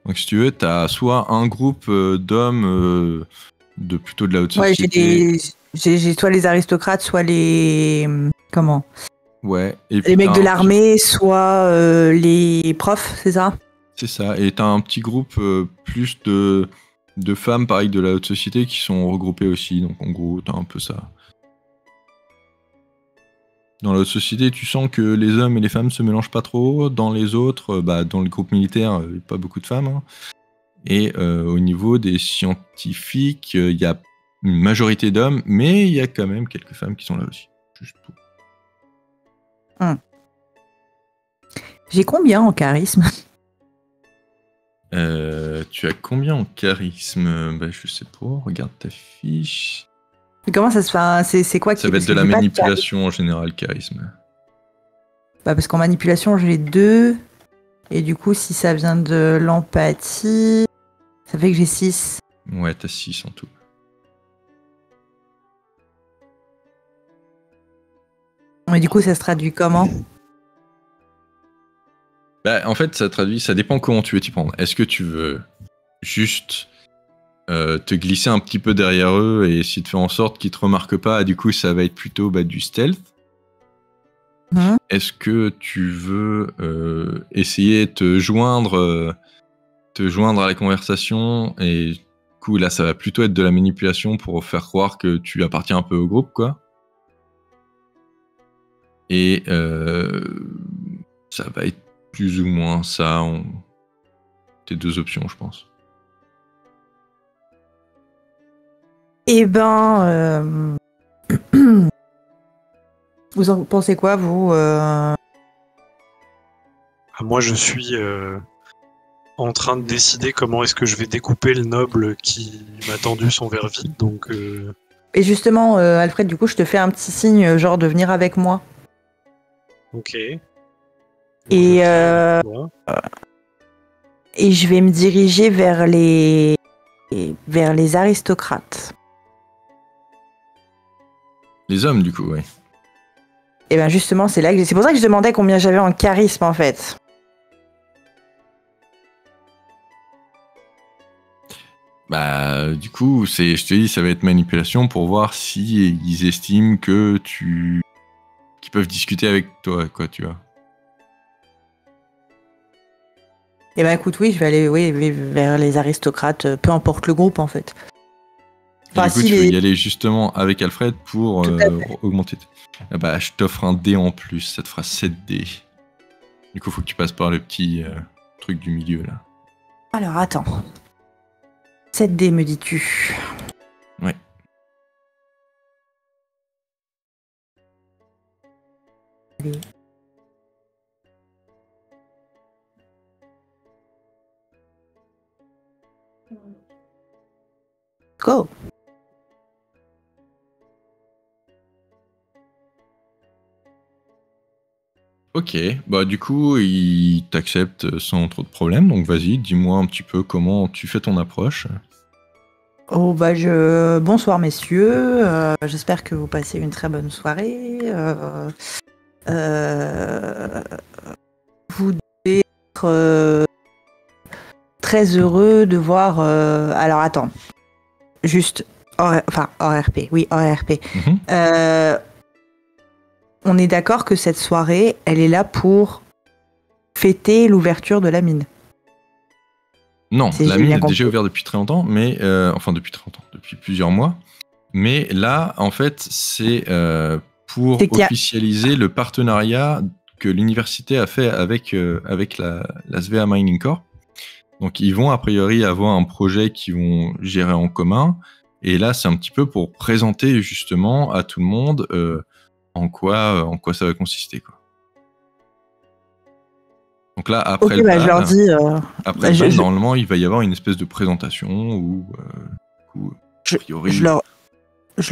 Donc, si tu veux, t'as soit un groupe d'hommes plutôt de la haute Ouais, société. j'ai soit les aristocrates, soit les... Comment? Ouais. Et puis Les mecs de l'armée, soit les profs, c'est ça? C'est ça. Et t'as un petit groupe plus de femmes, pareil, de la haute société qui sont regroupées aussi. Donc, en gros, t'as un peu ça. Dans la haute société, tu sens que les hommes et les femmes se mélangent pas trop. Dans les autres, dans le groupe militaire, pas beaucoup de femmes. Hein. Et au niveau des scientifiques, il y a une majorité d'hommes, mais il y a quand même quelques femmes qui sont là aussi. Juste pour... J'ai combien en charisme? Tu as combien en charisme? Je sais pas, regarde ta fiche. Comment ça se fait? C'est quoi Ça va être de la manipulation en général, charisme. Parce qu'en manipulation, j'ai 2. Et du coup, si ça vient de l'empathie, ça fait que j'ai 6. Ouais, t'as 6 en tout. Mais du coup, ça se traduit comment? En fait, ça dépend comment tu veux t'y prendre. Est-ce que tu veux juste te glisser un petit peu derrière eux et essayer de faire en sorte qu'ils te remarquent pas? Du coup, ça va être plutôt du stealth. Est-ce que tu veux essayer de te joindre à la conversation et du coup, là, ça va plutôt être de la manipulation pour faire croire que tu appartiens un peu au groupe, quoi. Et ça va être plus ou moins ça. Tes 2 options, je pense. Eh ben... Vous en pensez quoi, vous Moi, je suis en train de décider comment est-ce que je vais découper le noble qui m'a tendu son verre vide. Donc, Et justement, Alfred, du coup, je te fais un petit signe, genre de venir avec moi. ok. Et je vais me diriger vers les aristocrates. Les hommes, du coup, ouais. Et ben justement, c'est pour ça que je demandais combien j'avais en charisme, en fait. Du coup, je te dis, ça va être manipulation pour voir si ils estiment que qu'ils peuvent discuter avec toi, quoi, tu vois. Eh ben écoute, oui, je vais aller vers les aristocrates, peu importe le groupe, en fait. Enfin, du coup, tu veux y aller justement avec Alfred pour augmenter. Je t'offre un dé en plus, ça te fera 7 dés. Du coup, faut que tu passes par le petit truc du milieu, là. Alors, attends. 7 dés, me dis-tu? Ouais. Allez. Go! Ok, du coup, il t'accepte sans trop de problèmes, donc vas-y, dis-moi un petit peu comment tu fais ton approche. Oh bonsoir messieurs, j'espère que vous passez une très bonne soirée. Vous devez être très heureux de voir... Alors attends, juste hors RP, oui, hors RP. On est d'accord que cette soirée, elle est là pour fêter l'ouverture de la mine. Non, Si la j'ai mine bien est déjà compris. ouverte depuis très longtemps, mais enfin depuis très longtemps, depuis plusieurs mois. Mais là, en fait, c'est pour C'est qu'il y a- officialiser le partenariat que l'université a fait avec la SVA Mining Corp. Donc, ils vont a priori avoir un projet qu'ils vont gérer en commun. Et là, c'est un petit peu pour présenter justement à tout le monde en quoi ça va consister, quoi. Donc là, Ok, après le bah, je leur bal, dis. après Bah, le bal, normalement, il va y avoir une espèce de présentation où, a je, priori, je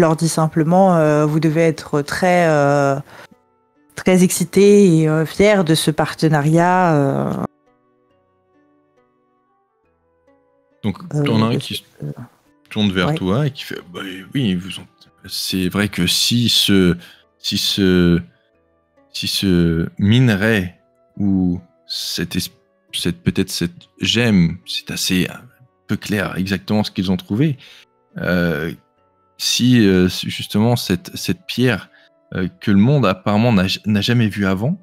leur dis simplement, vous devez être très excités et fiers de ce partenariat. donc t'en as un Parce que, qui se tourne vers ouais. toi et qui fait bah, oui, c'est vrai que si ce minerai ou peut-être cette gemme, c'est assez peu clair exactement ce qu'ils ont trouvé. Si justement cette pierre que le monde apparemment n'a jamais vue avant,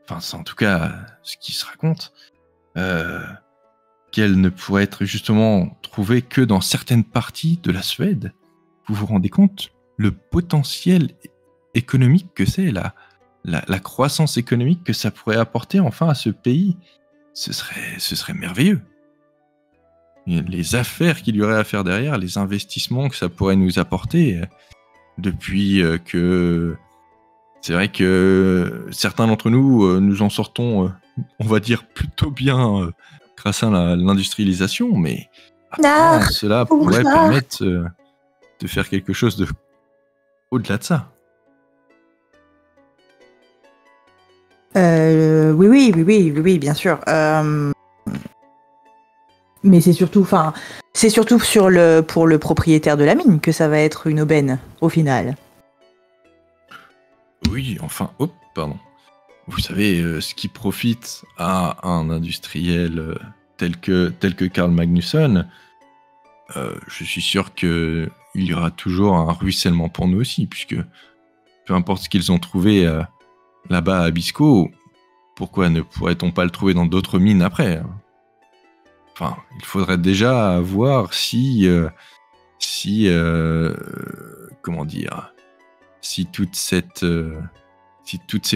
enfin c'est en tout cas ce qui se raconte, qu'elle ne pourrait être justement trouvée que dans certaines parties de la Suède, vous vous rendez compte le potentiel économique que c'est, la croissance économique que ça pourrait apporter enfin à ce pays. Ce serait merveilleux. Et les affaires qu'il y aurait à faire derrière, les investissements que ça pourrait nous apporter, depuis que c'est vrai que certains d'entre nous, nous en sortons, on va dire, plutôt bien grâce à l'industrialisation, mais apparemment, cela pourrait permettre de faire quelque chose de au-delà de ça. Oui, bien sûr. Mais c'est surtout pour le propriétaire de la mine que ça va être une aubaine, au final. Oui, enfin, pardon. Vous savez, ce qui profite à un industriel tel que Carl Magnusson, je suis sûr qu'il y aura toujours un ruissellement pour nous aussi, puisque peu importe ce qu'ils ont trouvé là-bas à Abisko, pourquoi ne pourrait-on pas le trouver dans d'autres mines après, hein? Enfin, il faudrait déjà voir si comment dire, si toutes ces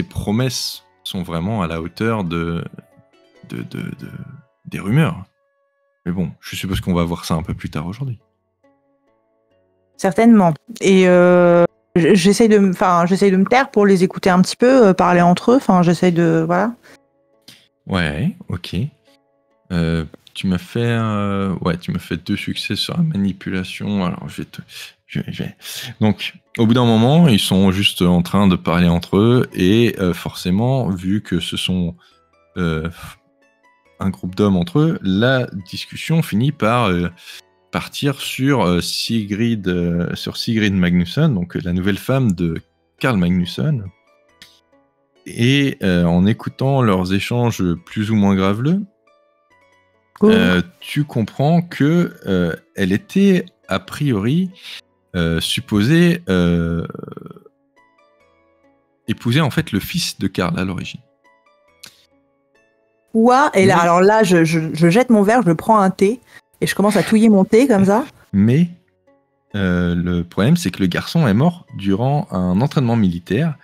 promesses sont vraiment à la hauteur des rumeurs. Mais bon, je suppose qu'on va voir ça un peu plus tard aujourd'hui. Certainement. Et j'essaye de me taire pour les écouter un petit peu, parler entre eux. Enfin, j'essaye de... Voilà. Ouais, ok. Tu m'as fait 2 succès sur la manipulation. Alors, je vais. Donc, au bout d'un moment, ils sont juste en train de parler entre eux et forcément, vu que ce sont un groupe d'hommes entre eux, la discussion finit par partir sur Sigrid Magnusson, donc la nouvelle femme de Carl Magnusson. Et en écoutant leurs échanges plus ou moins graveleux, tu comprends que elle était a priori supposée épouser en fait le fils de Karl à l'origine. Ouah, et là, alors là, je jette mon verre, je prends un thé et je commence à touiller mon thé comme ça. Mais le problème, c'est que le garçon est mort durant un entraînement militaire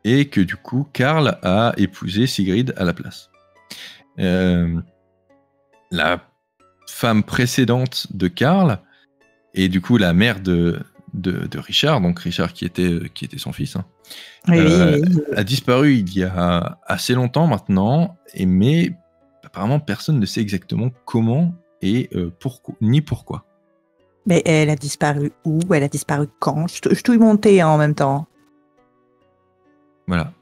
et que du coup, Karl a épousé Sigrid à la place. La femme précédente de Karl et du coup la mère de Richard, donc Richard qui était son fils, hein, Oui. a disparu il y a assez longtemps maintenant, mais apparemment personne ne sait exactement comment et pourquoi. Mais elle a disparu où? Elle a disparu quand? Je touille mon thé en même temps. Voilà.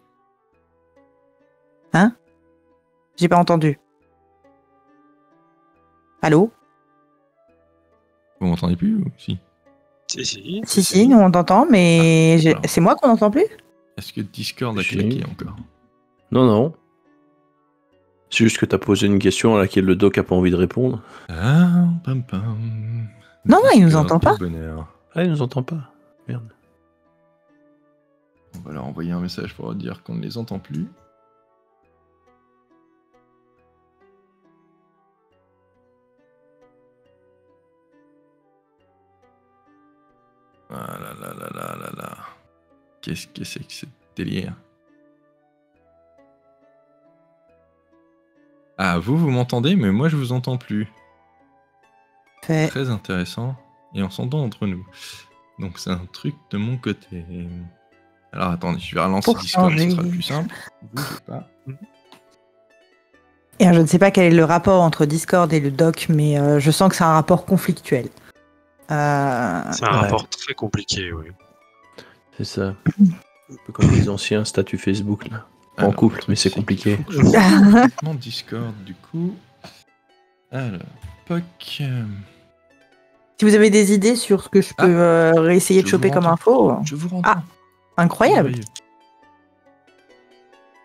Hein? J'ai pas entendu. Allô? Vous m'entendez plus ou si? Si, nous on t'entend, mais alors. c'est moi qu'on n'entend plus? Est-ce que Discord a claqué encore? Non. C'est juste que t'as posé une question à laquelle le doc a pas envie de répondre. Ah, pam pam. Non, il nous entend pas. Bonheur. Ah, il nous entend pas. Merde. On va leur envoyer un message pour leur dire qu'on ne les entend plus. Qu'est-ce que c'est que ce délire? Ah, vous m'entendez, mais moi je vous entends plus. Fait. Très intéressant. Et on s'entend entre nous. Donc c'est un truc de mon côté. Alors attendez, je vais relancer Pour Discord, ce changer. sera plus simple. Bougez pas. Et je ne sais pas quel est le rapport entre Discord et le doc, mais je sens que c'est un rapport conflictuel. C'est un rapport très compliqué, oui. C'est ça. Un peu comme les anciens statuts Facebook, là. En Alors, couple, le truc, mais c'est compliqué. qu'il faut que je vois mon Discord, du coup. Alors, POC. Si vous avez des idées sur ce que je peux réessayer de je choper vous comme entends. info, Je vous rentends. Ah. incroyable. Merveilleux.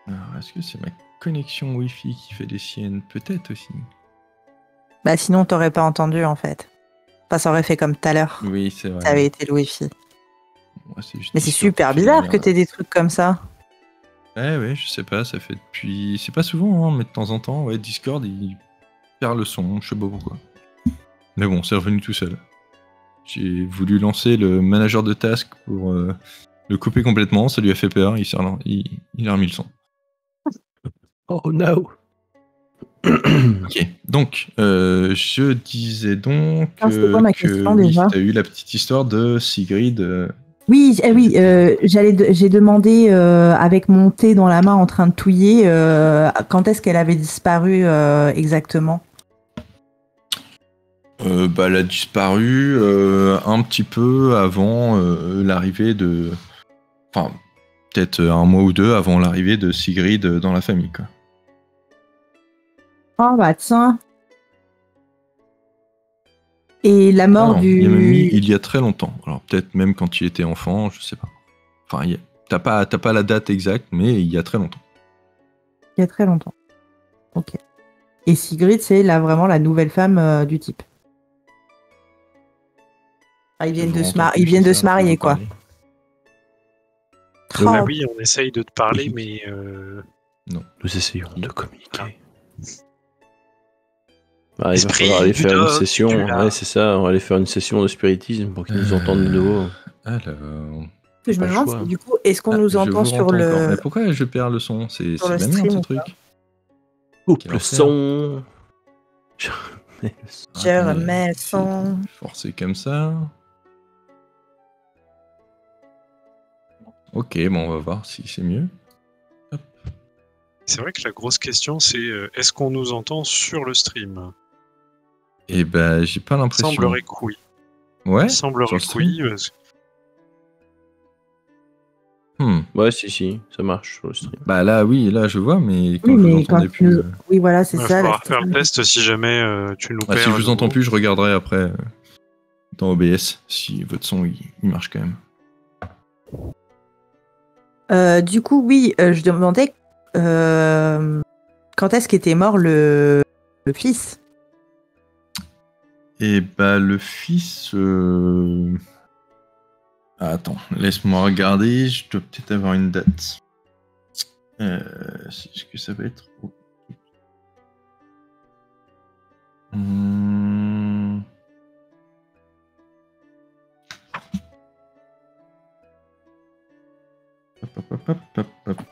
Alors, est-ce que c'est ma connexion Wi-Fi qui fait des siennes? Peut-être aussi. Bah sinon t'aurais pas entendu en fait. Enfin, ça aurait fait comme tout à l'heure. Oui, c'est vrai. Ça avait été le Wi-Fi. Moi, c'est juste Mais c'est Discord super qui fait bizarre des que merdes. t'aies des trucs comme ça. Ouais, je sais pas, ça fait depuis. C'est pas souvent, hein, mais de temps en temps, ouais, Discord il perd le son, je sais pas pourquoi. Mais bon, c'est revenu tout seul. J'ai voulu lancer le manager de task pour le couper complètement, ça lui a fait peur, il a remis le son. Oh no. Ok, donc je disais donc Ah, c'était quoi ma question, déjà t'as eu la petite histoire de Sigrid. Oui, j'ai demandé avec mon thé dans la main en train de touiller quand est-ce qu'elle avait disparu exactement. Elle a disparu un petit peu avant l'arrivée de... Enfin, peut-être un mois ou deux avant l'arrivée de Sigrid dans la famille, quoi. Oh bah tiens. Et la mort Non, du... il y a même mis il y a très longtemps. Alors peut-être même quand il était enfant, je sais pas. Enfin, t'as pas la date exacte, mais il y a très longtemps. Il y a très longtemps. Ok. Et Sigrid, c'est vraiment la nouvelle femme du type. Ah, ils viennent de se marier, quoi. Bah Oh, oui, on essaye de te parler, Oui. mais Nous essayons de communiquer. Bah, il va Esprit falloir aller du faire une doc, session. tu l'as. Ouais, c'est ça. On va aller faire une session de spiritisme pour qu'ils nous entendent de nouveau. Alors... que je pas me le demande choix. si du coup, est-ce qu'on nous je entend vous sur entends encore. Mais le... pourquoi je perds le son? C'est sur de le la merde, stream ce ou truc. Coupe Quel le enfer. son. Je remets le son. Je Attendez, remets le essayer de son. forcer comme ça. Ok, bon, on va voir si c'est mieux. c'est vrai que la grosse question, c'est est-ce qu'on nous entend sur le stream? Et ben, j'ai pas Il l'impression. semblerait que oui. Ouais. Il semblerait sur le que stream oui. parce- Ouais, si, ça marche sur le stream. Bah là, oui, là, je vois, mais quand Oui, je vous mais quand entendais tu plus. nous... Oui, voilà, c'est Il va ça. falloir faire le test si jamais tu nous perds. Si je à vous entends nouveau. plus, je regarderai après dans OBS si votre son il marche quand même. Du coup, oui, je demandais quand est-ce qu'était mort le fils. Et bah, le fils. Ah, attends, laisse-moi regarder, je dois peut-être avoir une date. Est-ce que ça va être. Hop.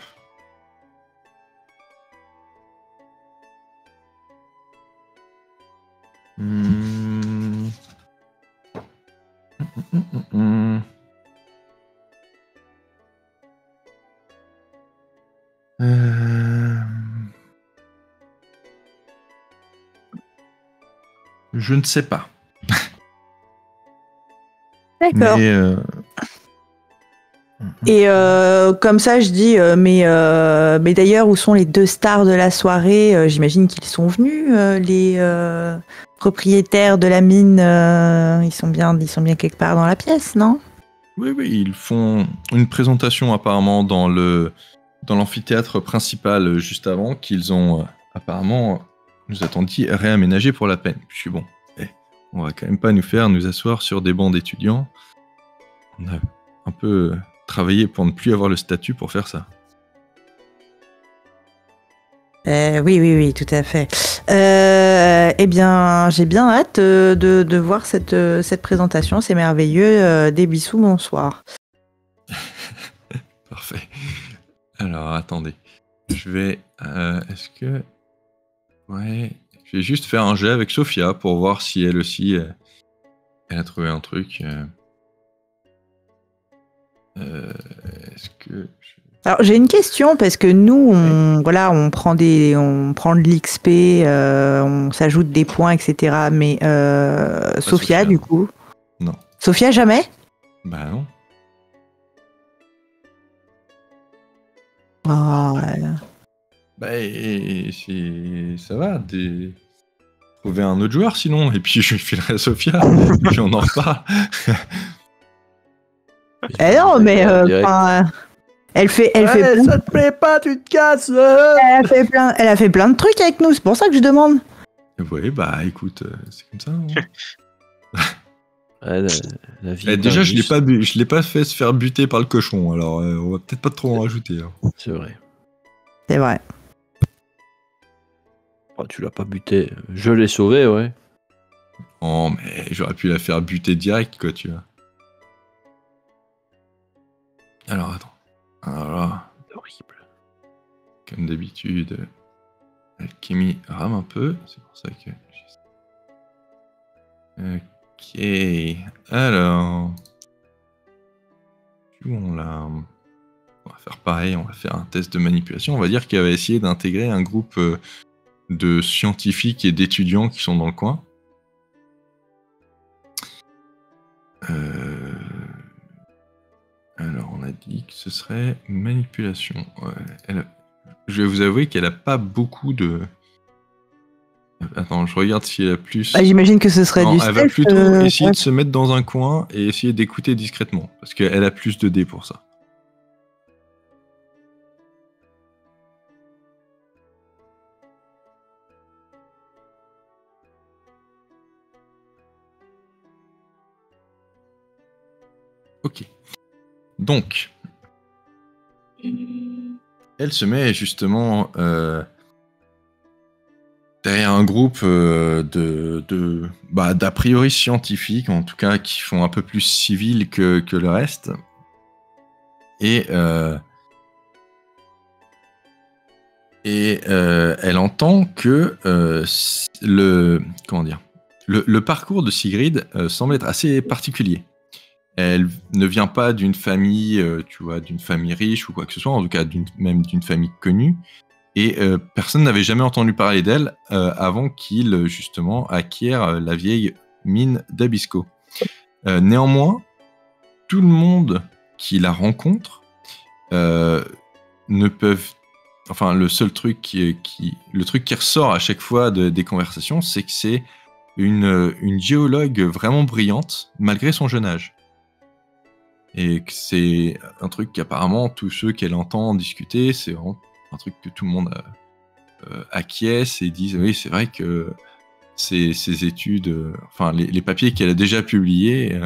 Je ne sais pas. D'accord. Mais, Et comme ça, je dis, mais d'ailleurs, où sont les deux stars de la soirée? J'imagine qu'ils sont venus, les propriétaires de la mine. Ils sont bien quelque part dans la pièce, non? Oui, ils font une présentation apparemment dans l'amphithéâtre principal juste avant qu'ils ont apparemment, nous a-t-on dit, réaménagé pour la peine. Puis bon, on va quand même pas nous asseoir sur des bancs d'étudiants. On a un peu travaillé pour ne plus avoir le statut pour faire ça. Oui, tout à fait. Eh bien, j'ai bien hâte de voir cette présentation. C'est merveilleux. Des bisous, bonsoir. Alors, attendez. Je vais... Est-ce que... Ouais... Je vais juste faire un jet avec Sophia pour voir si elle aussi... elle a trouvé un truc. Est-ce que... Alors j'ai une question parce que nous, on prend de l'XP, on s'ajoute des points, etc. Mais Sophia, du coup. Non. Sophia, jamais? Bah non. Oh, Bah ça va. Trouver un autre joueur sinon, et puis je lui filerai à Sophia, et puis on en reparle. non, mais elle fait plein... Ça te plaît pas, tu te casses. Elle a fait plein de trucs avec nous, c'est pour ça que je demande. Oui, bah écoute, c'est comme ça. Hein. La vie Déjà, je l'ai pas fait se faire buter par le cochon, alors on va peut-être pas trop en rajouter. Hein. C'est vrai. C'est vrai. Oh, tu l'as pas buté. Je l'ai sauvé, ouais. Oh, mais j'aurais pu la faire buter direct, quoi, tu vois. Alors, attends. Alors là, Horrible. comme d'habitude, Alchemy rame un peu. C'est pour ça que... Ok. Alors... On va faire pareil, on va faire un test de manipulation. On va dire qu'elle va essayer d'intégrer un groupe de scientifiques et d'étudiants qui sont dans le coin. Alors, on a dit que ce serait manipulation. Ouais, je vais vous avouer qu'elle a pas beaucoup de... Attends, je regarde si elle a plus... Bah, j'imagine que ce serait non, du elle va stealth, plutôt essayer de se mettre dans un coin et essayer d'écouter discrètement. Parce qu'elle a plus de dés pour ça. Ok. Donc, elle se met justement derrière un groupe d'a priori scientifiques, en tout cas qui font un peu plus civil que le reste. Et elle entend que le parcours de Sigrid semble être assez particulier. Elle ne vient pas d'une famille, d'une famille riche ou quoi que ce soit, en tout cas même d'une famille connue. Et personne n'avait jamais entendu parler d'elle avant qu'il, justement, acquiert la vieille mine d'Abisko. Néanmoins, tout le monde qui la rencontre ne peuvent... Enfin, le seul truc qui ressort à chaque fois des conversations, c'est que c'est une géologue vraiment brillante, malgré son jeune âge. Et que c'est un truc qu'apparemment, tous ceux qu'elle entend discuter, c'est vraiment un truc que tout le monde acquiesce et disent oui, c'est vrai que ces études, les papiers qu'elle a déjà publiés,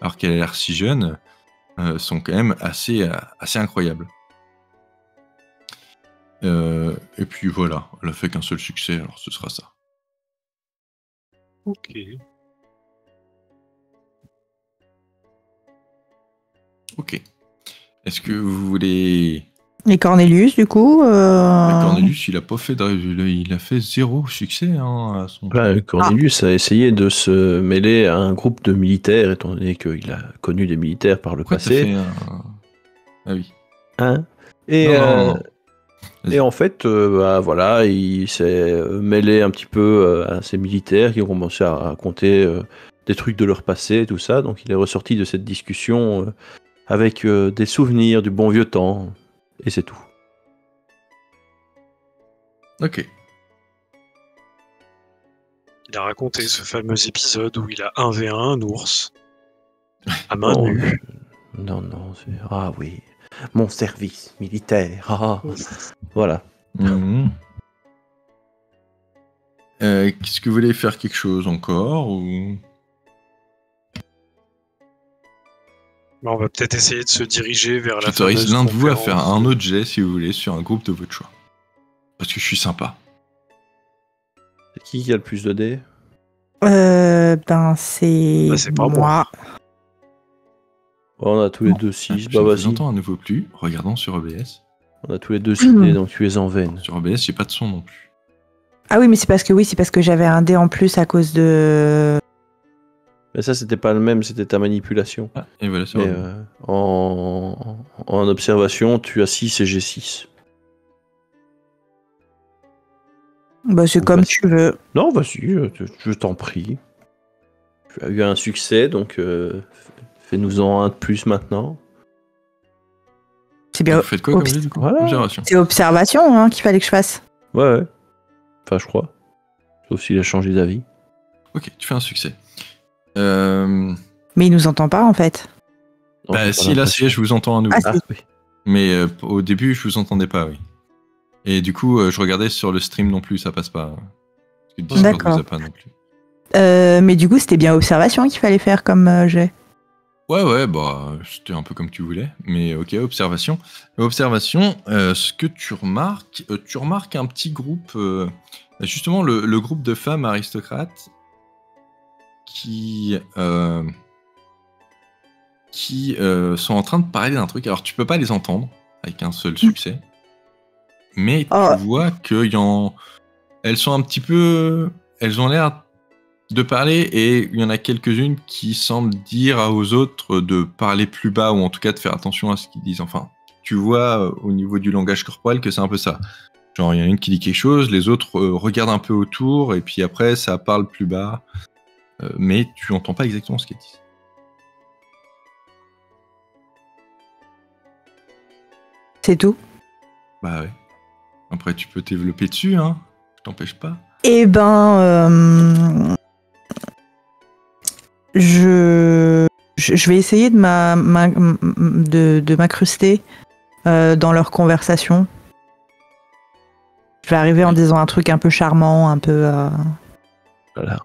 alors qu'elle a l'air si jeune, sont quand même assez incroyables. Et puis voilà, elle a fait qu'un seul succès, alors ce sera ça. Ok. Ok. Est-ce que vous voulez... Et Cornelius, du coup Cornelius, il a fait 0 succès à son... Cornelius a essayé de se mêler à un groupe de militaires, étant donné qu'il a connu des militaires par le passé. Ah oui. Hein Non. Et en fait, il s'est mêlé un petit peu à ces militaires qui ont commencé à raconter des trucs de leur passé et tout ça. Donc il est ressorti de cette discussion avec des souvenirs du bon vieux temps. Et c'est tout. Ok. Il a raconté ce fameux épisode où il a 1v1 un ours à main nue. Non, ah oui, mon service militaire. Voilà. Mmh. Qu'est-ce que vous voulez faire quelque chose encore ou... On va peut-être essayer de se diriger vers la J'autorise fameuse l'un de vous à faire conférence. un autre jet si vous voulez sur un groupe de votre choix. Parce que je suis sympa. C'est qui a le plus de dés? C'est pas moi. On a tous les deux 6. Je ne vous Vas-y. entends à nouveau plus. Regardons sur OBS. On a tous les deux cité, donc tu es en veine. Sur OBS, j'ai pas de son non plus. Ah oui, mais c'est parce que j'avais un dé en plus à cause de... Mais ça, c'était pas le même, c'était ta manipulation. Ah, et voilà, sur Et, en observation, tu as 6 et j'ai 6. Bah, c'est comme tu veux. Non, vas-y, je t'en prie. Tu as eu un succès, donc fais-nous-en un de plus maintenant. C'est bien. Vous faites quoi comme jeu du coup? Voilà. Observation. C'est observation qu'il fallait que je fasse. Ouais. Enfin, je crois. Sauf s'il a changé d'avis. Ok, tu fais un succès. Mais il nous entend pas en fait. Non, Bah j'ai pas si, là, l'impression. je vous entends à nouveau. Ah, Ah, oui. Mais au début, je vous entendais pas, oui. Et du coup, je regardais sur le stream non plus, ça passe pas. Parce que Discord D'accord. vous a pas non plus. Mais du coup, c'était bien observation qu'il fallait faire comme jet. Ouais, bah, c'était un peu comme tu voulais. Mais ok, observation. Observation, ce que tu remarques un petit groupe, justement le groupe de femmes aristocrates qui sont en train de parler d'un truc. Alors, tu peux pas les entendre avec un seul succès. Mais Oh. tu vois elles sont un petit peu... Elles ont l'air de parler et il y en a quelques-unes qui semblent dire aux autres de parler plus bas ou en tout cas de faire attention à ce qu'ils disent. Enfin, tu vois au niveau du langage corporel que c'est un peu ça. Genre, il y en a une qui dit quelque chose, les autres regardent un peu autour et puis après, ça parle plus bas. Mais tu n'entends pas exactement ce qu'elles disent. C'est tout. Bah ouais. Après, tu peux développer dessus, hein. Je t'empêche pas. Eh ben, je vais essayer de m'incruster dans leur conversation. Je vais arriver en disant un truc un peu charmant, un peu... Voilà.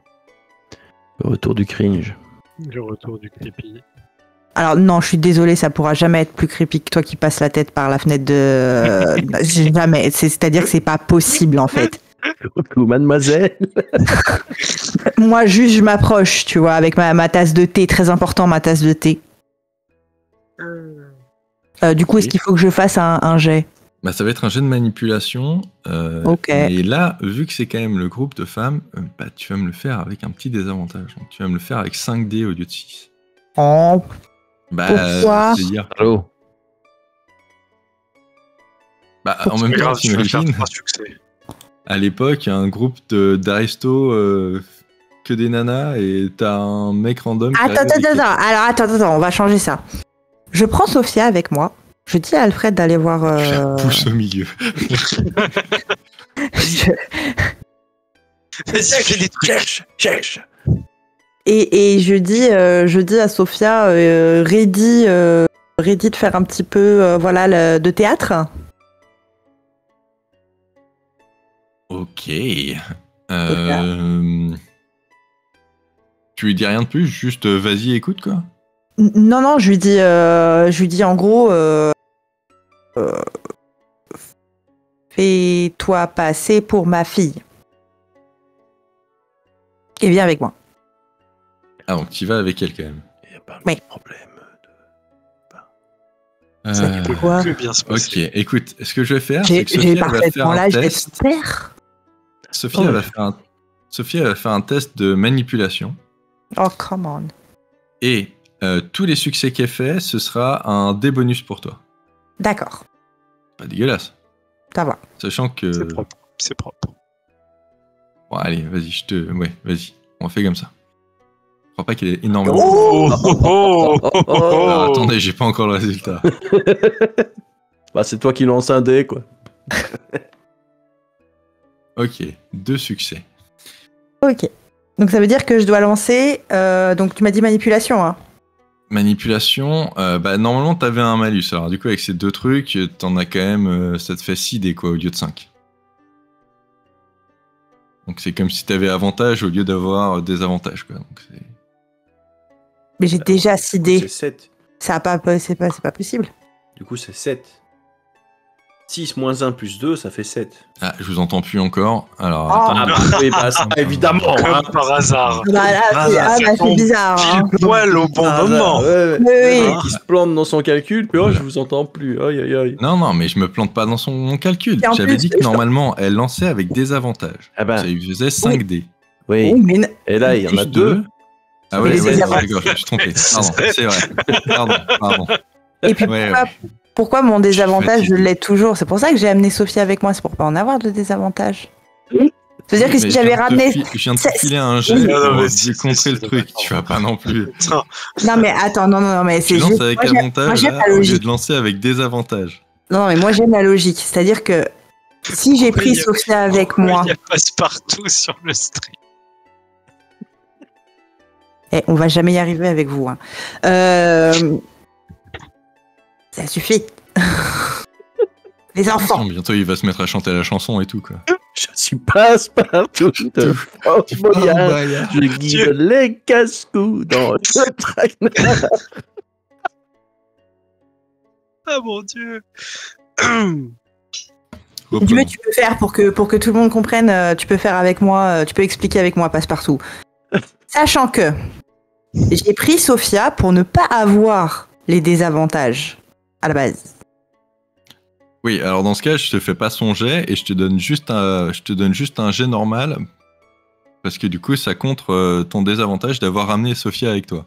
Le retour du cringe. Le retour du creepy. Alors non, je suis désolée, ça pourra jamais être plus creepy que toi qui passes la tête par la fenêtre de... Jamais. C'est-à-dire que c'est pas possible en fait. Coucou, mademoiselle. Moi, juste, je m'approche, tu vois, avec ma tasse de thé, très important, ma tasse de thé. Du coup, est-ce qu'il faut que je fasse un jet? Bah, ça va être un jeu de manipulation. Ok. Et là, vu que c'est quand même le groupe de femmes, bah, tu vas me le faire avec un petit désavantage. Donc, tu vas me le faire avec 5 dés au lieu de 6. Oh, Bah, pourquoi? c'est-à-dire... Allô. Bah, en même temps, t'imagines, à l'époque, il y a un groupe d'aristo que des nanas et t'as un mec random. Attends. Alors, attends, on va changer ça. Je prends Sophia avec moi. Je dis à Alfred d'aller voir... Je la pousse au milieu. Vas-y, fais des trucs. Cherche. Et je dis à Sophia, ready de faire un petit peu de théâtre. Ok. Tu lui dis rien de plus, juste vas-y, écoute quoi. Non, je lui dis en gros, fais-toi passer pour ma fille. Et viens avec moi. Ah, donc tu vas avec elle quand même. Il n'y a pas Oui. de problème. Ça peut Quoi que bien se Ok, passer. écoute, ce que je vais faire, J'ai c'est que Sophia va faire parfaitement un l'âge d'être test. son père. Sophia va faire un test de manipulation. Oh, come on. Et tous les succès qu'elle fait, ce sera un dé bonus pour toi. D'accord, Pas dégueulasse. ça va. Sachant que... C'est propre. C'est propre. Bon, allez, vas-y, Ouais, vas-y. On fait comme ça. Je crois pas qu'il ait énormément... Alors, attendez, j'ai pas encore le résultat. Bah, c'est toi qui lance un dé, quoi. Ok, 2 succès. Ok. Donc ça veut dire que je dois lancer... donc tu m'as dit manipulation, hein. Manipulation, bah normalement t'avais un malus. Alors du coup avec ces 2 trucs, t'en as quand même... ça te fait 6 dés quoi au lieu de 5. Donc c'est comme si t'avais avantage au lieu d'avoir désavantage quoi. Donc, c'est... Mais j'ai déjà 6 C'est dés. 7. C'est pas possible. Du coup, c'est 7. 6 moins 1 plus 2, ça fait 7. Ah, je vous entends plus encore. Alors, Ah. attends. Oui, bah ça, évidemment. Comme hein. par hasard. Bah là, c'est bizarre. Hein. Pile poil au bon Ah, moment. ouais. Oui, oui. Le mec qui se plante dans son calcul, puis je vous entends plus. Aïe, aïe, aïe. Non, mais je me plante pas dans mon calcul. Et en J'avais plus, dit que normalement, elle lançait avec des avantages. Ah ben, Ça lui faisait 5 dés. oui. Oui, mais Et là, il y en a Plus 2. Ah Et ouais, les ouais, avantages. d'accord, je me suis trompé. Pardon, c'est vrai. Pardon. Et puis Ouais, pourquoi mon désavantage, je fatigué. l'ai toujours? C'est pour ça que j'ai amené Sophie avec moi, c'est pour pas en avoir de désavantage. C'est-à-dire que Mais si je j'avais viens de ramené... je viens de te C'est- filer un jet Oui. pour Non, mais décontrer c'est le truc. Tu vas pas non plus. Non, Non mais attends, non, mais Tu c'est lances juste... avec moi, moi, avantage j'aime là, la au lieu logique. de lancer avec désavantage. Non, mais moi j'aime la logique. C'est-à-dire que si j'ai pris Oui, Sophia avec moi... il y a passe-partout sur le stream. On va jamais y arriver avec vous. Hein. Ça suffit. Les enfants. Attention, bientôt il va se mettre à chanter la chanson et tout quoi. Je suis passe-partout de Fort Boyard. Je guide Dieu. les casse-coups dans le traîneur. Ah mon Dieu. Hop, Tu veux, tu peux faire pour que tout le monde comprenne, tu peux faire avec moi, tu peux expliquer avec moi passe-partout. Sachant que j'ai pris Sophia pour ne pas avoir les désavantages à la base. Oui, alors dans ce cas, je te fais pas son jet et je te donne juste un jet normal parce que du coup, ça contre ton désavantage d'avoir ramené Sophia avec toi.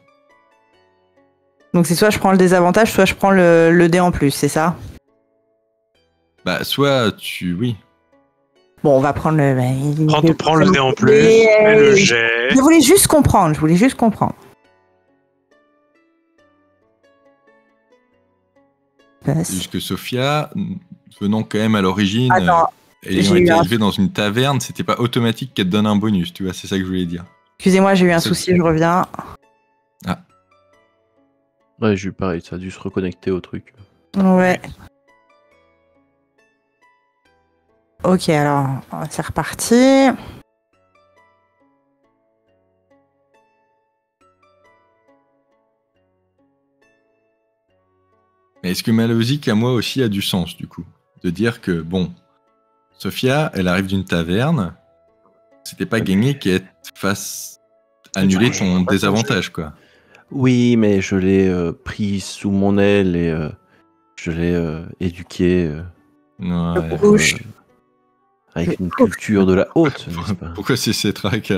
Donc c'est soit je prends le désavantage, soit je prends le dé en plus, c'est ça? Bah, soit oui. Bon, on va prendre le... Prends le dé en plus, Mais, mets le jet. Je voulais juste comprendre, C'est juste que Sophia, venant quand même à l'origine, Attends, ayant j'ai été eu un- élevée dans une taverne, c'était pas automatique qu'elle te donne un bonus, tu vois, c'est ça que je voulais dire. excusez-moi, j'ai eu un C'est- souci, je reviens. Ouais, j'ai eu pareil, ça a dû se reconnecter au truc. Ouais. Ok, alors, c'est reparti. Mais est-ce que ma logique à moi aussi a du sens, du coup? De dire que, bon, Sophia, elle arrive d'une taverne, c'était pas gagné qu'elle te fasse annuler ton désavantage, quoi. Oui, mais je l'ai pris sous mon aile et je l'ai éduqué Ouais. Bouche. avec une culture de la haute, n'est-ce pas? Pourquoi c'est cette track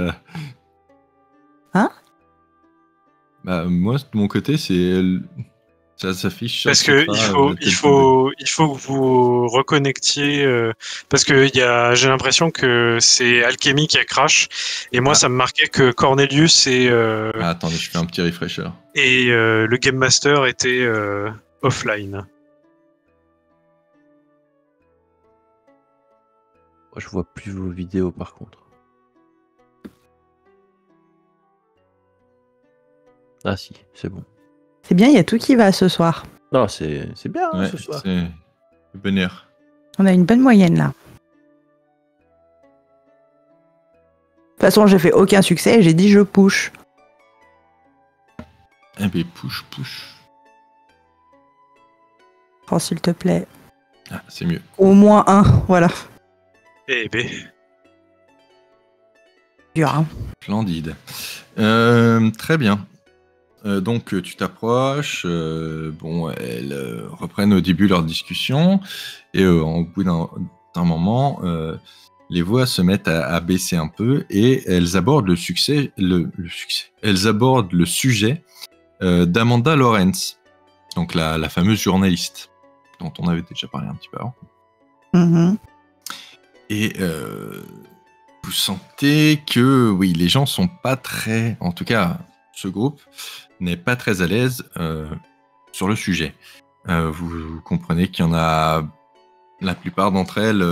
Hein? Bah, moi, de mon côté, ça s'affiche sur Parce que Cetra, il faut que vous reconnectiez parce que j'ai l'impression que c'est Alchemy qui a crash et moi ça me marquait que Cornelius Ah, attendez, je fais un petit refresher. et le Game Master étaient offline. Moi, je vois plus vos vidéos par contre. Ah si, c'est bon. C'est bien, il y a tout qui va ce soir. Non, c'est bien hein, Ouais, ce soir. c'est bonheur. On a une bonne moyenne là. De toute façon, j'ai fait aucun succès et j'ai dit je push. Eh ben, push. Oh, s'il te plaît. Ah, c'est mieux. Au moins un, voilà. Eh ben, Dur, hein. Splendide. Très bien. Donc tu t'approches, bon, elles reprennent au début leur discussion, et au bout d'un moment, les voix se mettent à baisser un peu, et elles abordent le sujet d'Amanda Lawrence, donc la fameuse journaliste dont on avait déjà parlé un petit peu avant. Mhm. Et vous sentez que oui, les gens sont pas très, en tout cas ce groupe n'est pas très à l'aise sur le sujet. Vous comprenez qu'il y en a, la plupart d'entre elles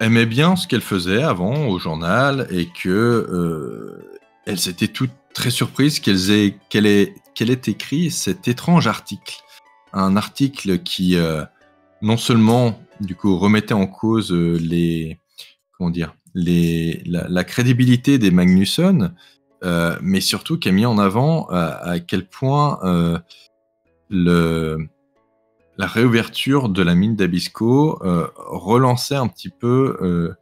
aimaient bien ce qu'elles faisaient avant au journal, et que elles étaient toutes très surprises qu'elle ait écrit cet étrange article. Un article qui non seulement du coup remettait en cause la crédibilité des Magnusson, mais surtout qui a mis en avant à quel point la réouverture de la mine d'Abisko relançait un petit peu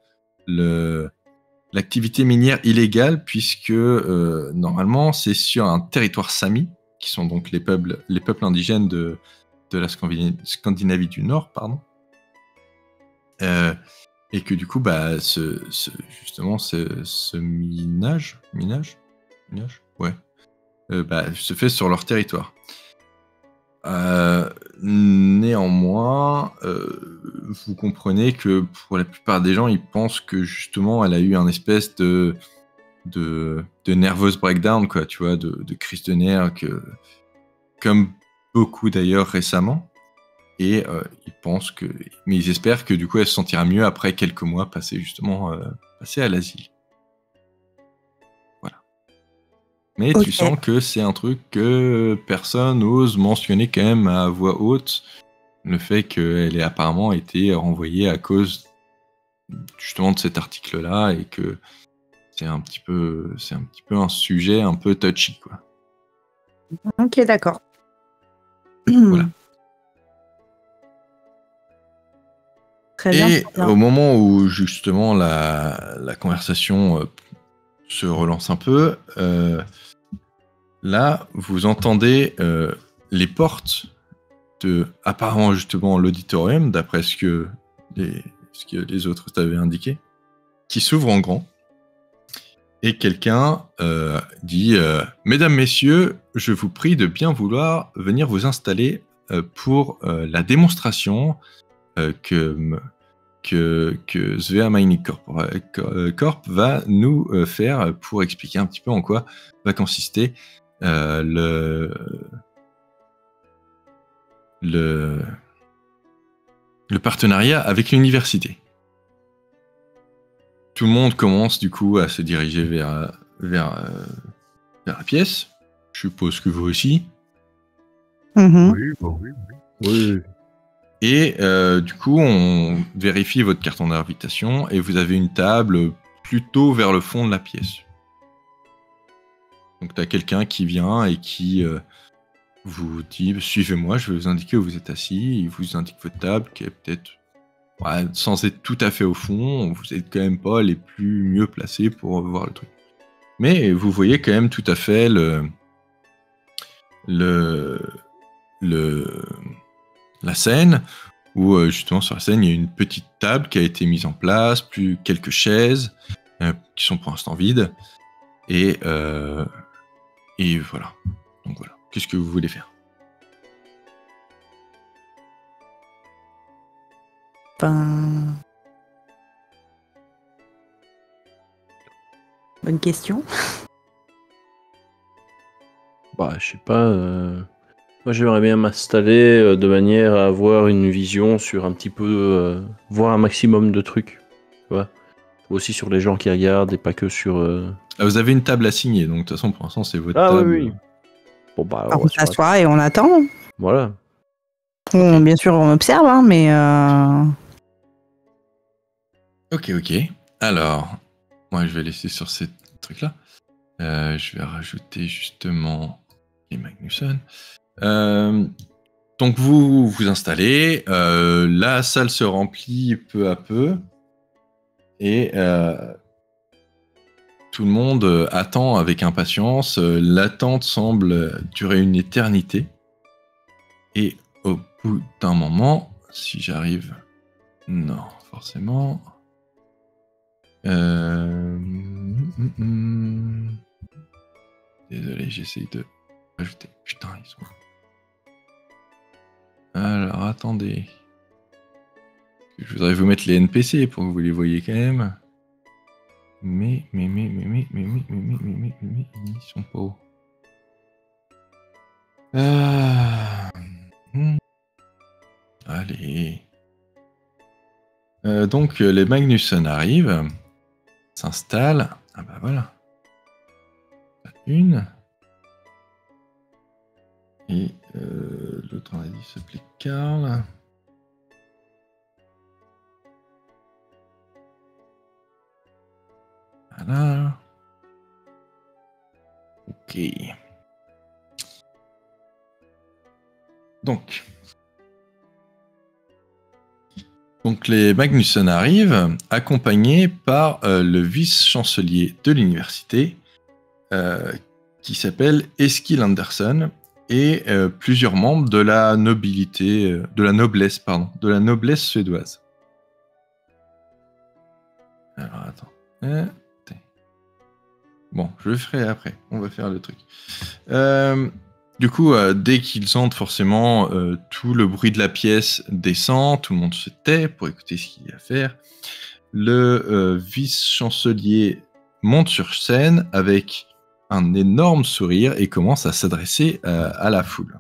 l'activité minière illégale, puisque normalement c'est sur un territoire Sami, qui sont donc les peuples indigènes de la Scandinavie du Nord, pardon. Et que du coup, bah, justement, ce minage, ouais, bah, se fait sur leur territoire. Néanmoins, vous comprenez que pour la plupart des gens, ils pensent que justement, elle a eu un espèce de nervous breakdown, quoi, tu vois, de crise de nerfs, comme beaucoup d'ailleurs récemment. Et ils pensent mais ils espèrent que du coup, elle se sentira mieux après quelques mois passés à l'asile. Mais Ok. tu sens que c'est un truc que personne n'ose mentionner quand même à voix haute, le fait qu'elle ait apparemment été renvoyée à cause justement de cet article-là, et que c'est un petit peu un sujet un peu touchy, quoi. Ok, d'accord. Voilà. Très bien. Et très bien. au moment où justement la conversation se relance un peu, là, vous entendez les portes de, apparemment justement, l'auditorium, d'après ce que les autres t'avaient indiqué, qui s'ouvrent en grand. Et quelqu'un dit Mesdames, Messieurs, je vous prie de bien vouloir venir vous installer pour la démonstration que Svea Mining Corp va nous faire pour expliquer un petit peu en quoi va consister le partenariat avec l'université. Tout le monde commence du coup à se diriger vers la pièce. Je suppose que vous aussi. Mhm. Oui. Et du coup, on vérifie votre carton d'invitation et vous avez une table plutôt vers le fond de la pièce. Donc, tu as quelqu'un qui vient et qui vous dit « Suivez-moi, je vais vous indiquer où vous êtes assis ». Il vous indique votre table qui est peut-être, sans être tout à fait au fond, vous n'êtes quand même pas les plus mieux placés pour voir le truc. Mais vous voyez quand même tout à fait la scène, où justement sur la scène il y a une petite table qui a été mise en place, plus quelques chaises qui sont pour l'instant vides, et voilà. Donc voilà. Qu'est-ce que vous voulez faire? Ben... Bonne question. Bah, je sais pas. Moi, j'aimerais bien m'installer de manière à avoir une vision sur un petit peu, voir un maximum de trucs. Tu vois, aussi sur les gens qui regardent et pas que sur. Vous avez une table assignée, donc de toute façon pour l'instant c'est votre Ah table. oui, oui. Bon bah, On s'assoit et on attend. Voilà. Bien sûr, on observe, hein, mais... Ok. Alors, moi je vais laisser sur ces trucs-là. Je vais rajouter justement les Magnusson. Donc vous vous installez, la salle se remplit peu à peu, et tout le monde attend avec impatience. L'attente semble durer une éternité. Et au bout d'un moment, si j'arrive... Non, forcément... Désolé, j'essaye de rajouter. Putain, ils sont... Alors, attendez. Je voudrais vous mettre les NPC pour que vous les voyez quand même. Mais, ils sont pas où? Allez. Donc, les Magnusson arrivent, s'installent. Ah bah voilà. Une. Et l'autre, on a dit, s'appelait Karl. Voilà. Ok. Donc, Donc les Magnusson arrivent, accompagnés par le vice-chancelier de l'université, qui s'appelle Eskil Anderson, et plusieurs membres de la nobilité, de la noblesse suédoise. Alors attends. Bon, je le ferai après. On va faire le truc. Du coup, dès qu'ils entrent, forcément, tout le bruit de la pièce descend, tout le monde se tait pour écouter ce qu'il y a à faire. Le vice-chancelier monte sur scène avec un énorme sourire et commence à s'adresser à la foule.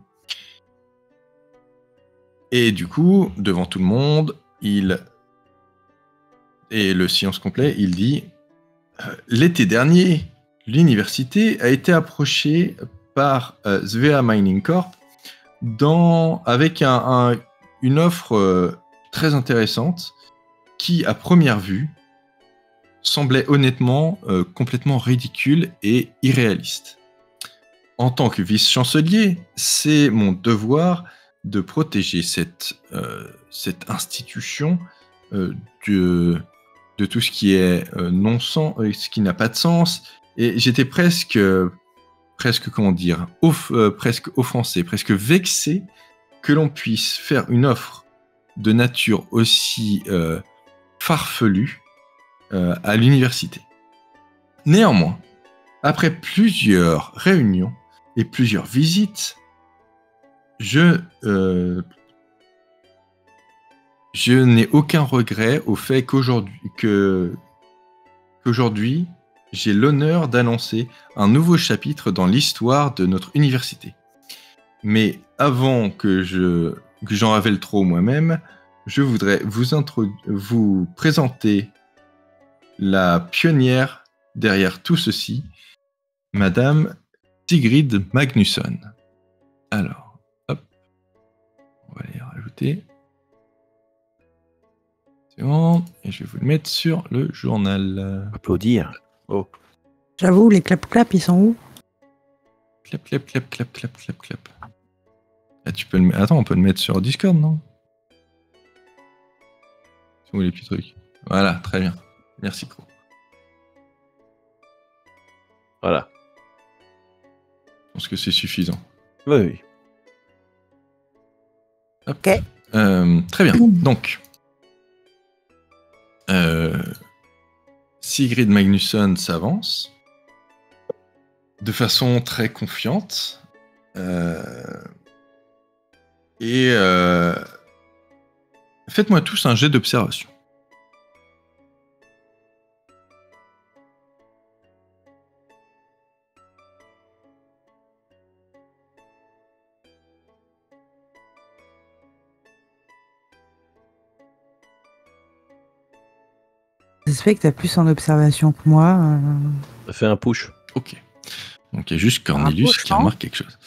Et du coup, devant tout le monde, et le silence complet, il dit l'été dernier, l'université a été approchée par Svea Mining Corp avec une offre très intéressante qui, à première vue, semblait honnêtement complètement ridicule et irréaliste. En tant que vice-chancelier, c'est mon devoir de protéger cette institution de tout ce qui est non-sens, ce qui n'a pas de sens. Et j'étais presque comment dire, presque offensé, presque vexé que l'on puisse faire une offre de nature aussi farfelue à l'université. Néanmoins, après plusieurs réunions et plusieurs visites, je n'ai aucun regret au fait qu'aujourd'hui, j'ai l'honneur d'annoncer un nouveau chapitre dans l'histoire de notre université. Mais avant que j'en révèle trop moi-même, je voudrais vous présenter la pionnière derrière tout ceci, Madame Sigrid Magnusson. Alors, hop, on va les rajouter. C'est bon, et je vais vous le mettre sur le journal. Applaudir. Oh. J'avoue, les clap-clap, ils sont où? Clap, clap, clap, clap, clap, clap, clap. Ah, tu peux Attends, on peut le mettre sur Discord, non? C'est où les petits trucs? Voilà, très bien. Merci, Pro. Voilà. Je pense que c'est suffisant. Oui. Hop. Ok. Très bien. Donc, Sigrid Magnusson s'avance de façon très confiante et faites-moi tous un jet d'observation. Ça se fait que t'as plus en observation que moi. Ça fait un push. Ok. Donc il y a juste Cornelius qui remarque quelque chose.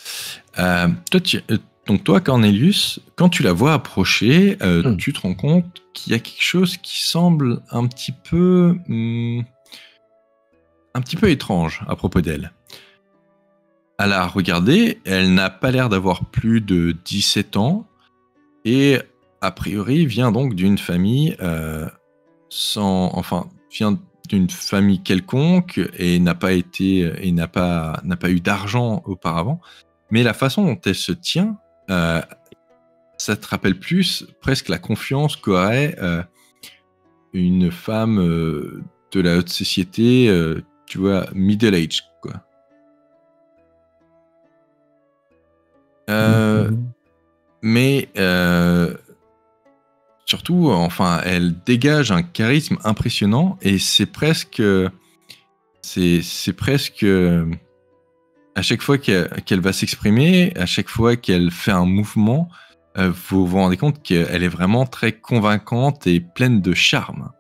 Toi, Cornelius, quand tu la vois approcher, tu te rends compte qu'il y a quelque chose qui semble un petit peu étrange à propos d'elle. À la regarder, elle n'a pas l'air d'avoir plus de 17 ans et a priori vient donc d'une famille vient d'une famille quelconque et n'a pas eu d'argent auparavant. Mais la façon dont elle se tient, ça te rappelle presque la confiance qu'aurait une femme de la haute société, tu vois, middle age, quoi. Mais surtout, elle dégage un charisme impressionnant et c'est presque à chaque fois qu'elle va s'exprimer, à chaque fois qu'elle fait un mouvement, vous vous rendez compte qu'elle est vraiment très convaincante et pleine de charme.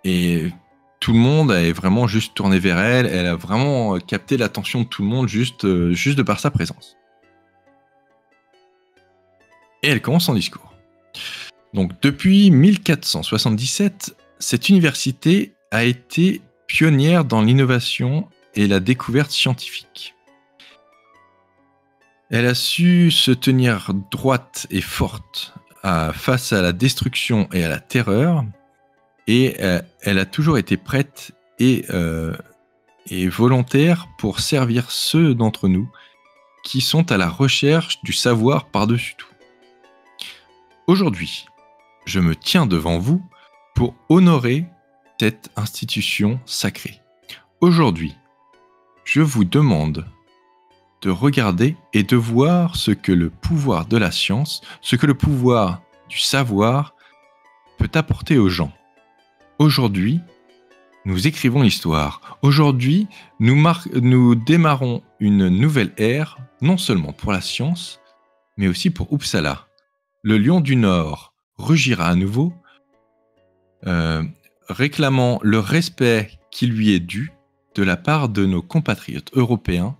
Et tout le monde est vraiment juste tourné vers elle. Elle a vraiment capté l'attention de tout le monde juste de par sa présence. Et elle commence son discours. Donc, depuis 1477, cette université a été pionnière dans l'innovation et la découverte scientifique. Elle a su se tenir droite et forte face à la destruction et à la terreur, et elle a toujours été prête et volontaire pour servir ceux d'entre nous qui sont à la recherche du savoir par-dessus tout. Aujourd'hui, je me tiens devant vous pour honorer cette institution sacrée. Aujourd'hui, je vous demande de regarder et de voir ce que le pouvoir de la science, ce que le pouvoir du savoir peut apporter aux gens. Aujourd'hui, nous écrivons l'histoire. Aujourd'hui, nous démarrons une nouvelle ère, non seulement pour la science, mais aussi pour Uppsala. Le lion du Nord rugira à nouveau, réclamant le respect qui lui est dû de la part de nos compatriotes européens,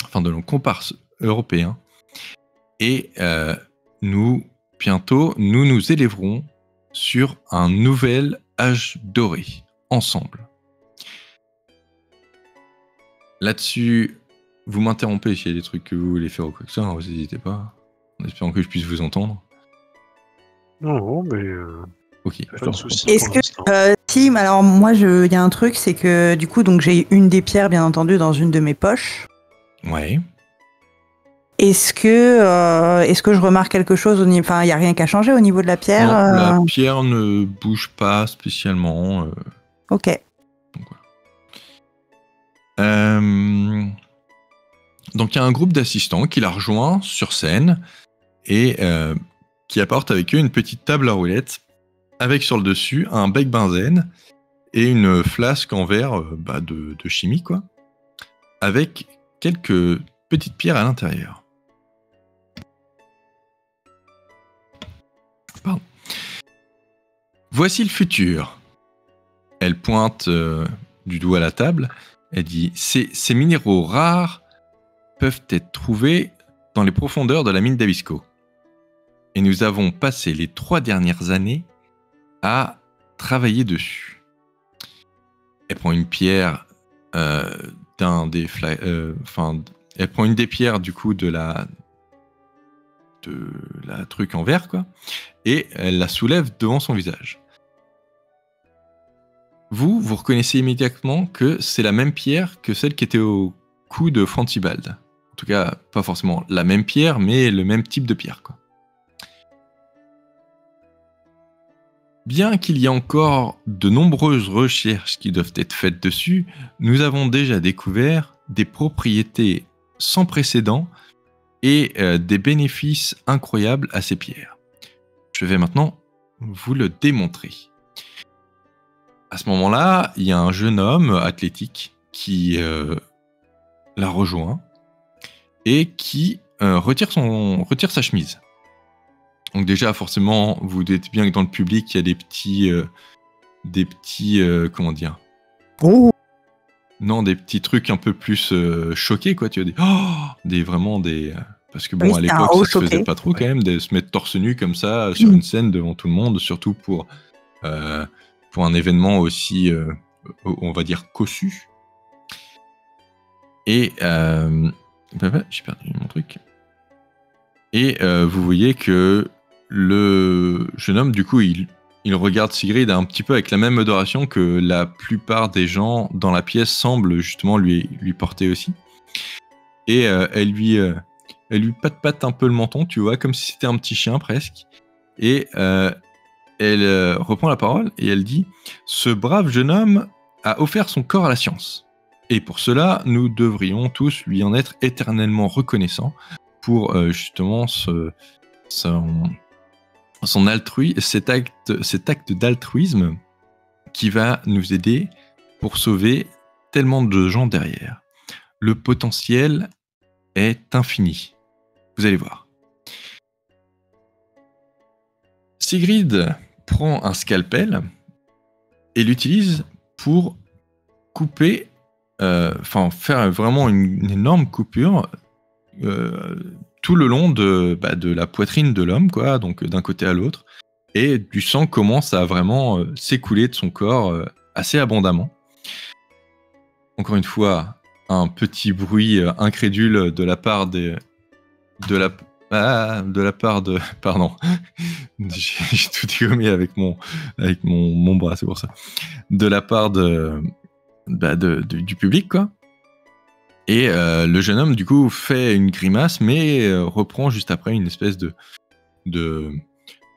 enfin de nos comparses européens, et bientôt, nous nous élèverons sur un nouvel âge doré, ensemble. Là-dessus, vous m'interrompez s'il y a des trucs que vous voulez faire ou quoi que ce soit, vous n'hésitez pas, en espérant que je puisse vous entendre. Non, mais Ok. pas de souci. Est-ce que Tim, alors moi il y a un truc, c'est que du coup donc j'ai une des pierres bien entendu dans une de mes poches. Ouais. Est-ce que je remarque quelque chose au niveau, enfin il y a rien qu'à changer au niveau de la pierre. Non, la pierre ne bouge pas spécialement. Ok. Donc il y a un groupe d'assistants qui la rejoint sur scène et qui apporte avec eux une petite table à roulettes avec sur le dessus un bec benzène et une flasque en verre de chimie, quoi, avec quelques petites pierres à l'intérieur. Pardon. Voici le futur. Elle pointe du doigt à la table. Elle dit « Ces minéraux rares peuvent être trouvés dans les profondeurs de la mine d'Abisko. Et nous avons passé les 3 dernières années à travailler dessus. » Elle prend une pierre elle prend une des pierres du coup de la truc en verre, quoi, et elle la soulève devant son visage. Vous reconnaissez immédiatement que c'est la même pierre que celle qui était au cou de Francibald. En tout cas, pas forcément la même pierre, mais le même type de pierre, quoi. Bien qu'il y ait encore de nombreuses recherches qui doivent être faites dessus, nous avons déjà découvert des propriétés sans précédent et des bénéfices incroyables à ces pierres. Je vais maintenant vous le démontrer. À ce moment-là, il y a un jeune homme athlétique qui la rejoint et qui retire sa chemise. Donc déjà, forcément, vous dites bien que dans le public, il y a des petits comment dire ? Oh. Non, des petits trucs un peu plus choqués, quoi. Tu vois, parce que bon, Oui, à l'époque, ça se faisait pas trop quand même de se mettre torse nu comme ça sur une scène devant tout le monde, surtout pour un événement aussi, on va dire, cossu. Et j'ai perdu mon truc. Et vous voyez que le jeune homme, du coup, il regarde Sigrid un petit peu avec la même adoration que la plupart des gens dans la pièce semblent justement lui porter aussi. Et elle lui patte un peu le menton, tu vois, comme si c'était un petit chien presque. Et elle reprend la parole et elle dit « Ce brave jeune homme a offert son corps à la science. Et pour cela, nous devrions tous lui en être éternellement reconnaissants pour justement cet acte d'altruisme qui va nous aider pour sauver tellement de gens derrière. Le potentiel est infini. Vous allez voir. » Sigrid prend un scalpel et l'utilise pour couper, faire vraiment une énorme coupure tout le long de la poitrine de l'homme, quoi, donc d'un côté à l'autre, et du sang commence à vraiment s'écouler de son corps assez abondamment. Encore une fois, un petit bruit incrédule de la part des de la part de... Pardon. J'ai tout dégommé avec mon bras, c'est pour ça. De la part du public, quoi. Et le jeune homme, du coup, fait une grimace, mais reprend juste après une espèce de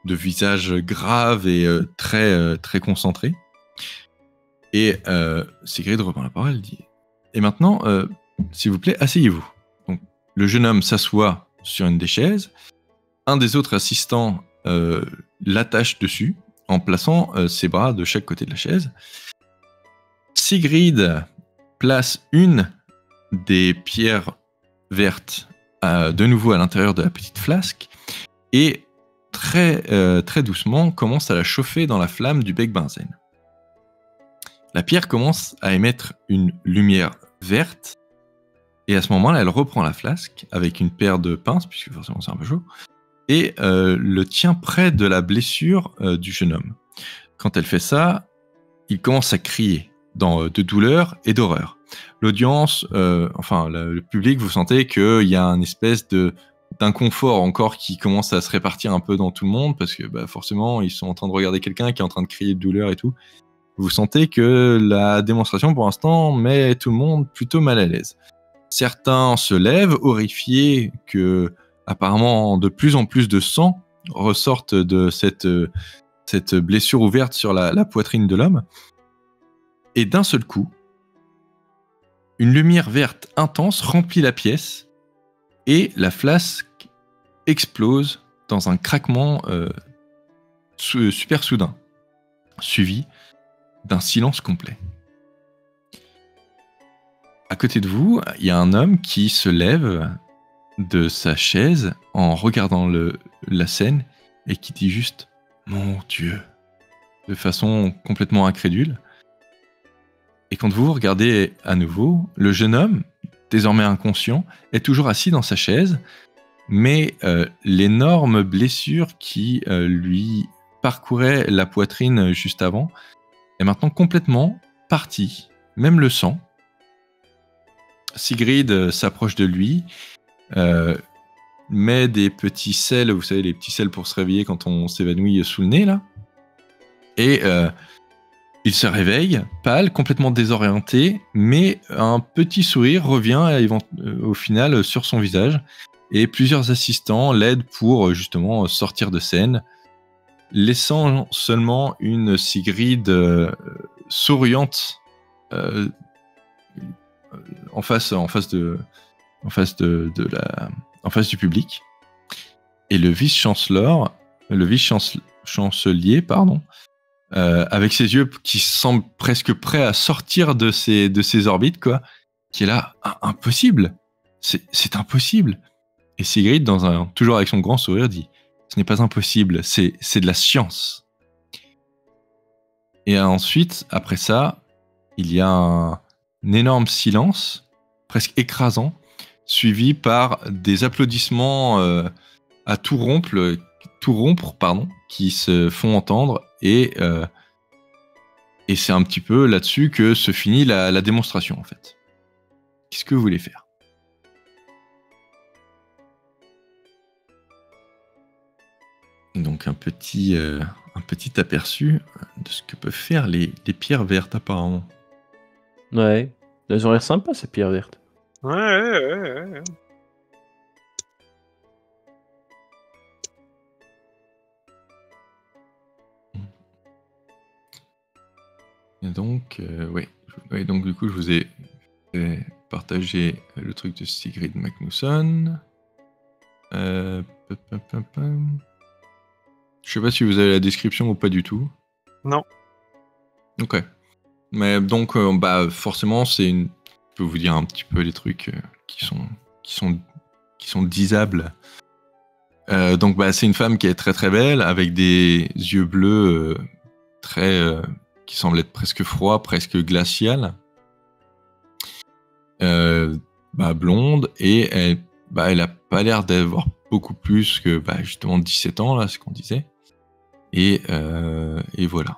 visage grave et très concentré. Et Sigrid reprend la parole, elle dit « Et maintenant, s'il vous plaît, asseyez-vous. » Donc, le jeune homme s'assoit sur une des chaises. Un des autres assistants l'attache dessus en plaçant ses bras de chaque côté de la chaise. Sigrid place une des pierres vertes de nouveau à l'intérieur de la petite flasque et très doucement commence à la chauffer dans la flamme du bec benzène. La pierre commence à émettre une lumière verte et à ce moment-là, elle reprend la flasque avec une paire de pinces, puisque forcément c'est un peu chaud, et le tient près de la blessure du jeune homme. Quand elle fait ça, il commence à crier de douleur et d'horreur. L'audience, le public, vous sentez qu'il y a une espèce d'inconfort encore qui commence à se répartir un peu dans tout le monde, parce que forcément, ils sont en train de regarder quelqu'un qui est en train de crier de douleur et tout. Vous sentez que la démonstration, pour l'instant, met tout le monde plutôt mal à l'aise. Certains se lèvent, horrifiés que, apparemment, de plus en plus de sang ressorte de cette blessure ouverte sur la poitrine de l'homme. Et d'un seul coup, une lumière verte intense remplit la pièce et la flasque explose dans un craquement super soudain, suivi d'un silence complet. À côté de vous, il y a un homme qui se lève de sa chaise en regardant la scène et qui dit juste « Mon Dieu !» de façon complètement incrédule. Et quand vous regardez à nouveau, le jeune homme, désormais inconscient, est toujours assis dans sa chaise, mais l'énorme blessure qui lui parcourait la poitrine juste avant est maintenant complètement partie, même le sang. Sigrid s'approche de lui, met des petits sels, vous savez, les petits sels pour se réveiller quand on s'évanouit sous le nez, là, et il se réveille, pâle, complètement désorienté, mais un petit sourire revient au final sur son visage, et plusieurs assistants l'aident pour justement sortir de scène, laissant seulement une Sigrid souriante en face du public. Et le vice-chancelier, avec ses yeux qui semblent presque prêts à sortir de ses orbites, quoi, qui est là, impossible, c'est impossible. Et Sigrid, toujours avec son grand sourire, dit « Ce n'est pas impossible, c'est de la science. » Et ensuite, après ça, il y a un énorme silence, presque écrasant, suivi par des applaudissements à tout rompre, qui se font entendre, et c'est un petit peu là-dessus que se finit la démonstration, en fait. Qu'est-ce que vous voulez faire ? Donc un petit aperçu de ce que peuvent faire les pierres vertes, apparemment. Ouais, elles ont l'air sympas, ces pierres vertes. Ouais. Et donc, donc du coup, je vous ai fait partager le truc de Sigrid Magnusson. Je sais pas si vous avez la description ou pas du tout. Non. Ok. Mais donc, forcément, je peux vous dire un petit peu les trucs qui sont disables. Donc, c'est une femme qui est très très belle, avec des yeux bleus qui semblent être presque froids, presque glacial. Blonde, et elle a pas l'air d'avoir beaucoup plus que justement 17 ans, là, ce qu'on disait. Et voilà.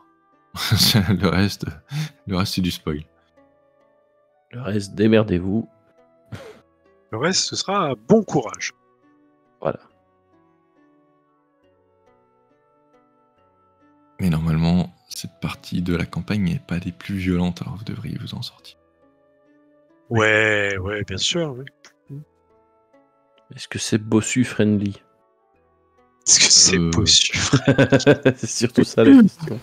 le reste, c'est du spoil. Le reste, démerdez-vous. Le reste, ce sera bon courage. Voilà. Mais normalement, cette partie de la campagne n'est pas des plus violentes, alors vous devriez vous en sortir. Ouais, bien sûr. Oui. Est-ce que c'est bossu friendly? Est-ce que c'est possible? C'est surtout ça la question.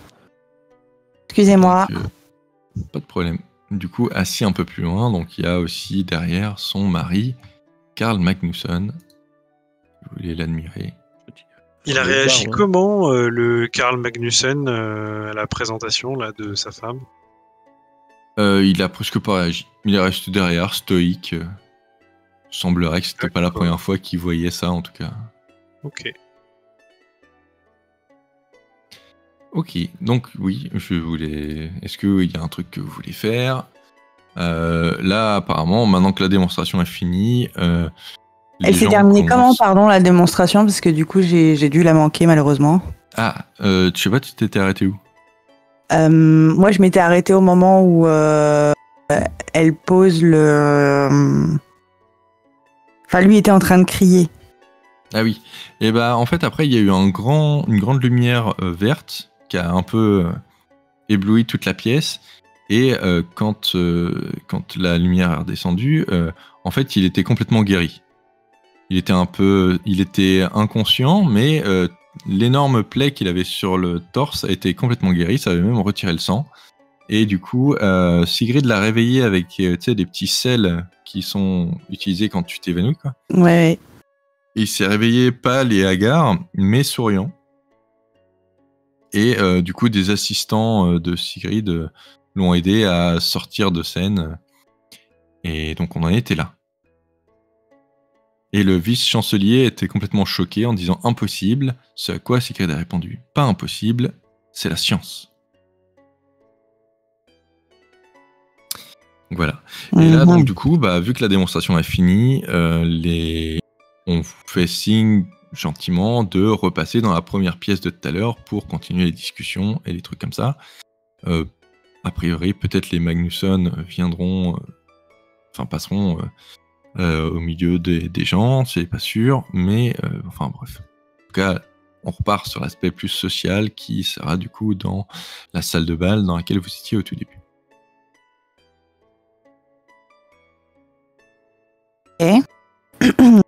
Excusez-moi. Donc, pas de problème. Du coup, assis un peu plus loin, donc il y a aussi derrière son mari, Carl Magnusson. Vous voulez l'admirer. Il a Le réagi bar, ouais. comment, le Carl Magnusson, à la présentation là, de sa femme? Il a presque pas réagi. Il est resté derrière, stoïque. Semblerait que c'était pas la D'accord. première fois qu'il voyait ça, en tout cas. Ok. Ok, donc oui, je voulais. Est-ce qu'il y a un truc que vous voulez faire? Là, apparemment, maintenant que la démonstration est finie, les Elle s'est gens terminée comment, commencent- pardon, la démonstration? Parce que du coup, j'ai dû la manquer, malheureusement. Ah, je sais pas, tu t'étais arrêté où? Moi, je m'étais arrêtée au moment où elle pose le... Enfin, lui était en train de crier. Ah oui. Et bah, en fait, après, il y a eu une grande lumière verte qui a un peu ébloui toute la pièce. Et quand la lumière est redescendue, en fait, il était complètement guéri. Il était inconscient, mais l'énorme plaie qu'il avait sur le torse a été complètement guérie. Ça avait même retiré le sang. Et du coup, Sigrid l'a réveillé avec des petits sels qui sont utilisés quand tu t'évanouis, quoi. Ouais. Il s'est réveillé pâle et hagard, mais souriant. Et du coup, des assistants de Sigrid l'ont aidé à sortir de scène. Et donc, on en était là. Et le vice-chancelier était complètement choqué en disant « Impossible », ce à quoi Sigrid a répondu « Pas impossible, c'est la science ». Voilà. Et là, donc, du coup, vu que la démonstration est finie, on vous fait signe gentiment de repasser dans la première pièce de tout à l'heure pour continuer les discussions et les trucs comme ça. A priori, peut-être les Magnusson passeront au milieu des gens, c'est pas sûr, mais enfin bref. En tout cas, on repart sur l'aspect plus social qui sera du coup dans la salle de bal dans laquelle vous étiez au tout début.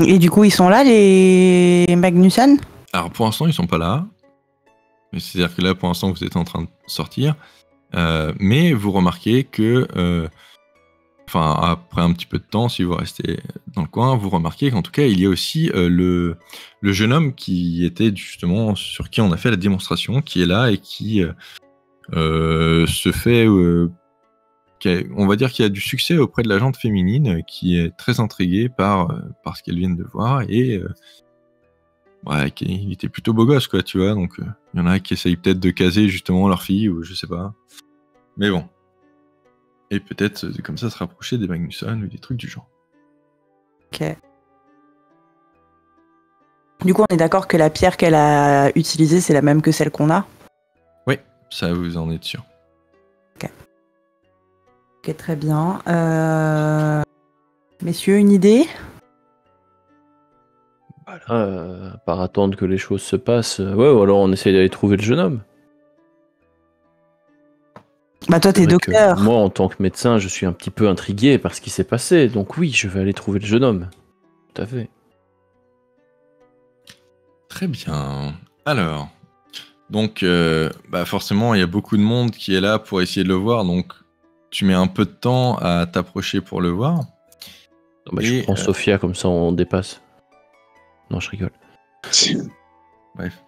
Et du coup, ils sont là, les Magnusson? Alors pour l'instant, ils sont pas là. C'est-à-dire que là, pour l'instant, vous êtes en train de sortir. Mais vous remarquez que, après un petit peu de temps, si vous restez dans le coin, vous remarquez qu'en tout cas, il y a aussi le jeune homme qui était justement sur qui on a fait la démonstration, qui est là et qui se fait... on va dire qu'il y a du succès auprès de la gente féminine, qui est très intriguée par ce qu'elle vient de voir, et il était plutôt beau gosse, quoi, tu vois, donc il y en a qui essayent peut-être de caser justement leur fille, ou je sais pas. Mais bon. Et peut-être comme ça se rapprocher des Magnusson ou des trucs du genre. Ok. Du coup, on est d'accord que la pierre qu'elle a utilisée, c'est la même que celle qu'on a? Oui, ça vous en êtes sûr. Ok, très bien. Messieurs, une idée? Par attendre que les choses se passent. Ouais, ou alors on essaye d'aller trouver le jeune homme. Bah toi, t'es C'est vrai que docteur. moi, en tant que médecin, je suis un petit peu intrigué par ce qui s'est passé. Donc oui, je vais aller trouver le jeune homme. Tout à fait. Très bien. Alors, donc, forcément, il y a beaucoup de monde qui est là pour essayer de le voir, donc tu mets un peu de temps à t'approcher pour le voir. Non, bah, je prends Sophia, comme ça on dépasse. Non, je rigole. Bref.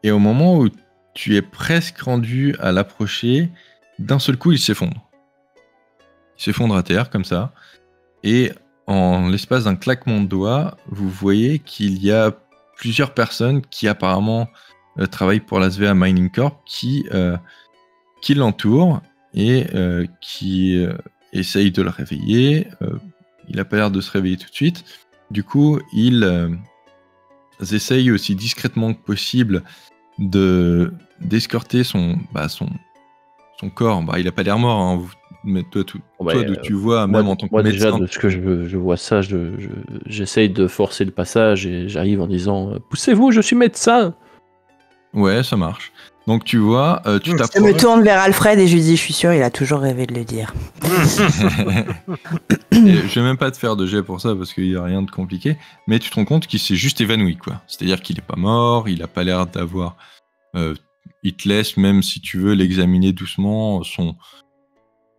Et au moment où tu es presque rendu à l'approcher, d'un seul coup, il s'effondre. Il s'effondre à terre, comme ça. Et en l'espace d'un claquement de doigts, vous voyez qu'il y a plusieurs personnes qui apparemment travaillent pour la SVA Mining Corp qui l'entourent et qui essayent de le réveiller. Il n'a pas l'air de se réveiller tout de suite. Du coup, ils essayent aussi discrètement que possible d'escorter son corps. Il n'a pas l'air mort, hein. mais toi, Bon, bah, toi d'où tu vois, moi, même en tant que moi, déjà, médecin. de ce que je vois ça, j'essaye de forcer le passage et j'arrive en disant poussez-vous, je suis médecin. Ouais, ça marche. Donc tu vois, tu Je me t'approches. tourne vers Alfred et je lui dis, je suis sûr, il a toujours rêvé de le dire. Et je vais même pas te faire de jet pour ça parce qu'il y a rien de compliqué, mais tu te rends compte qu'il s'est juste évanoui, quoi. C'est-à-dire qu'il est pas mort, il a pas l'air d'avoir. Il te laisse, même si tu veux l'examiner doucement,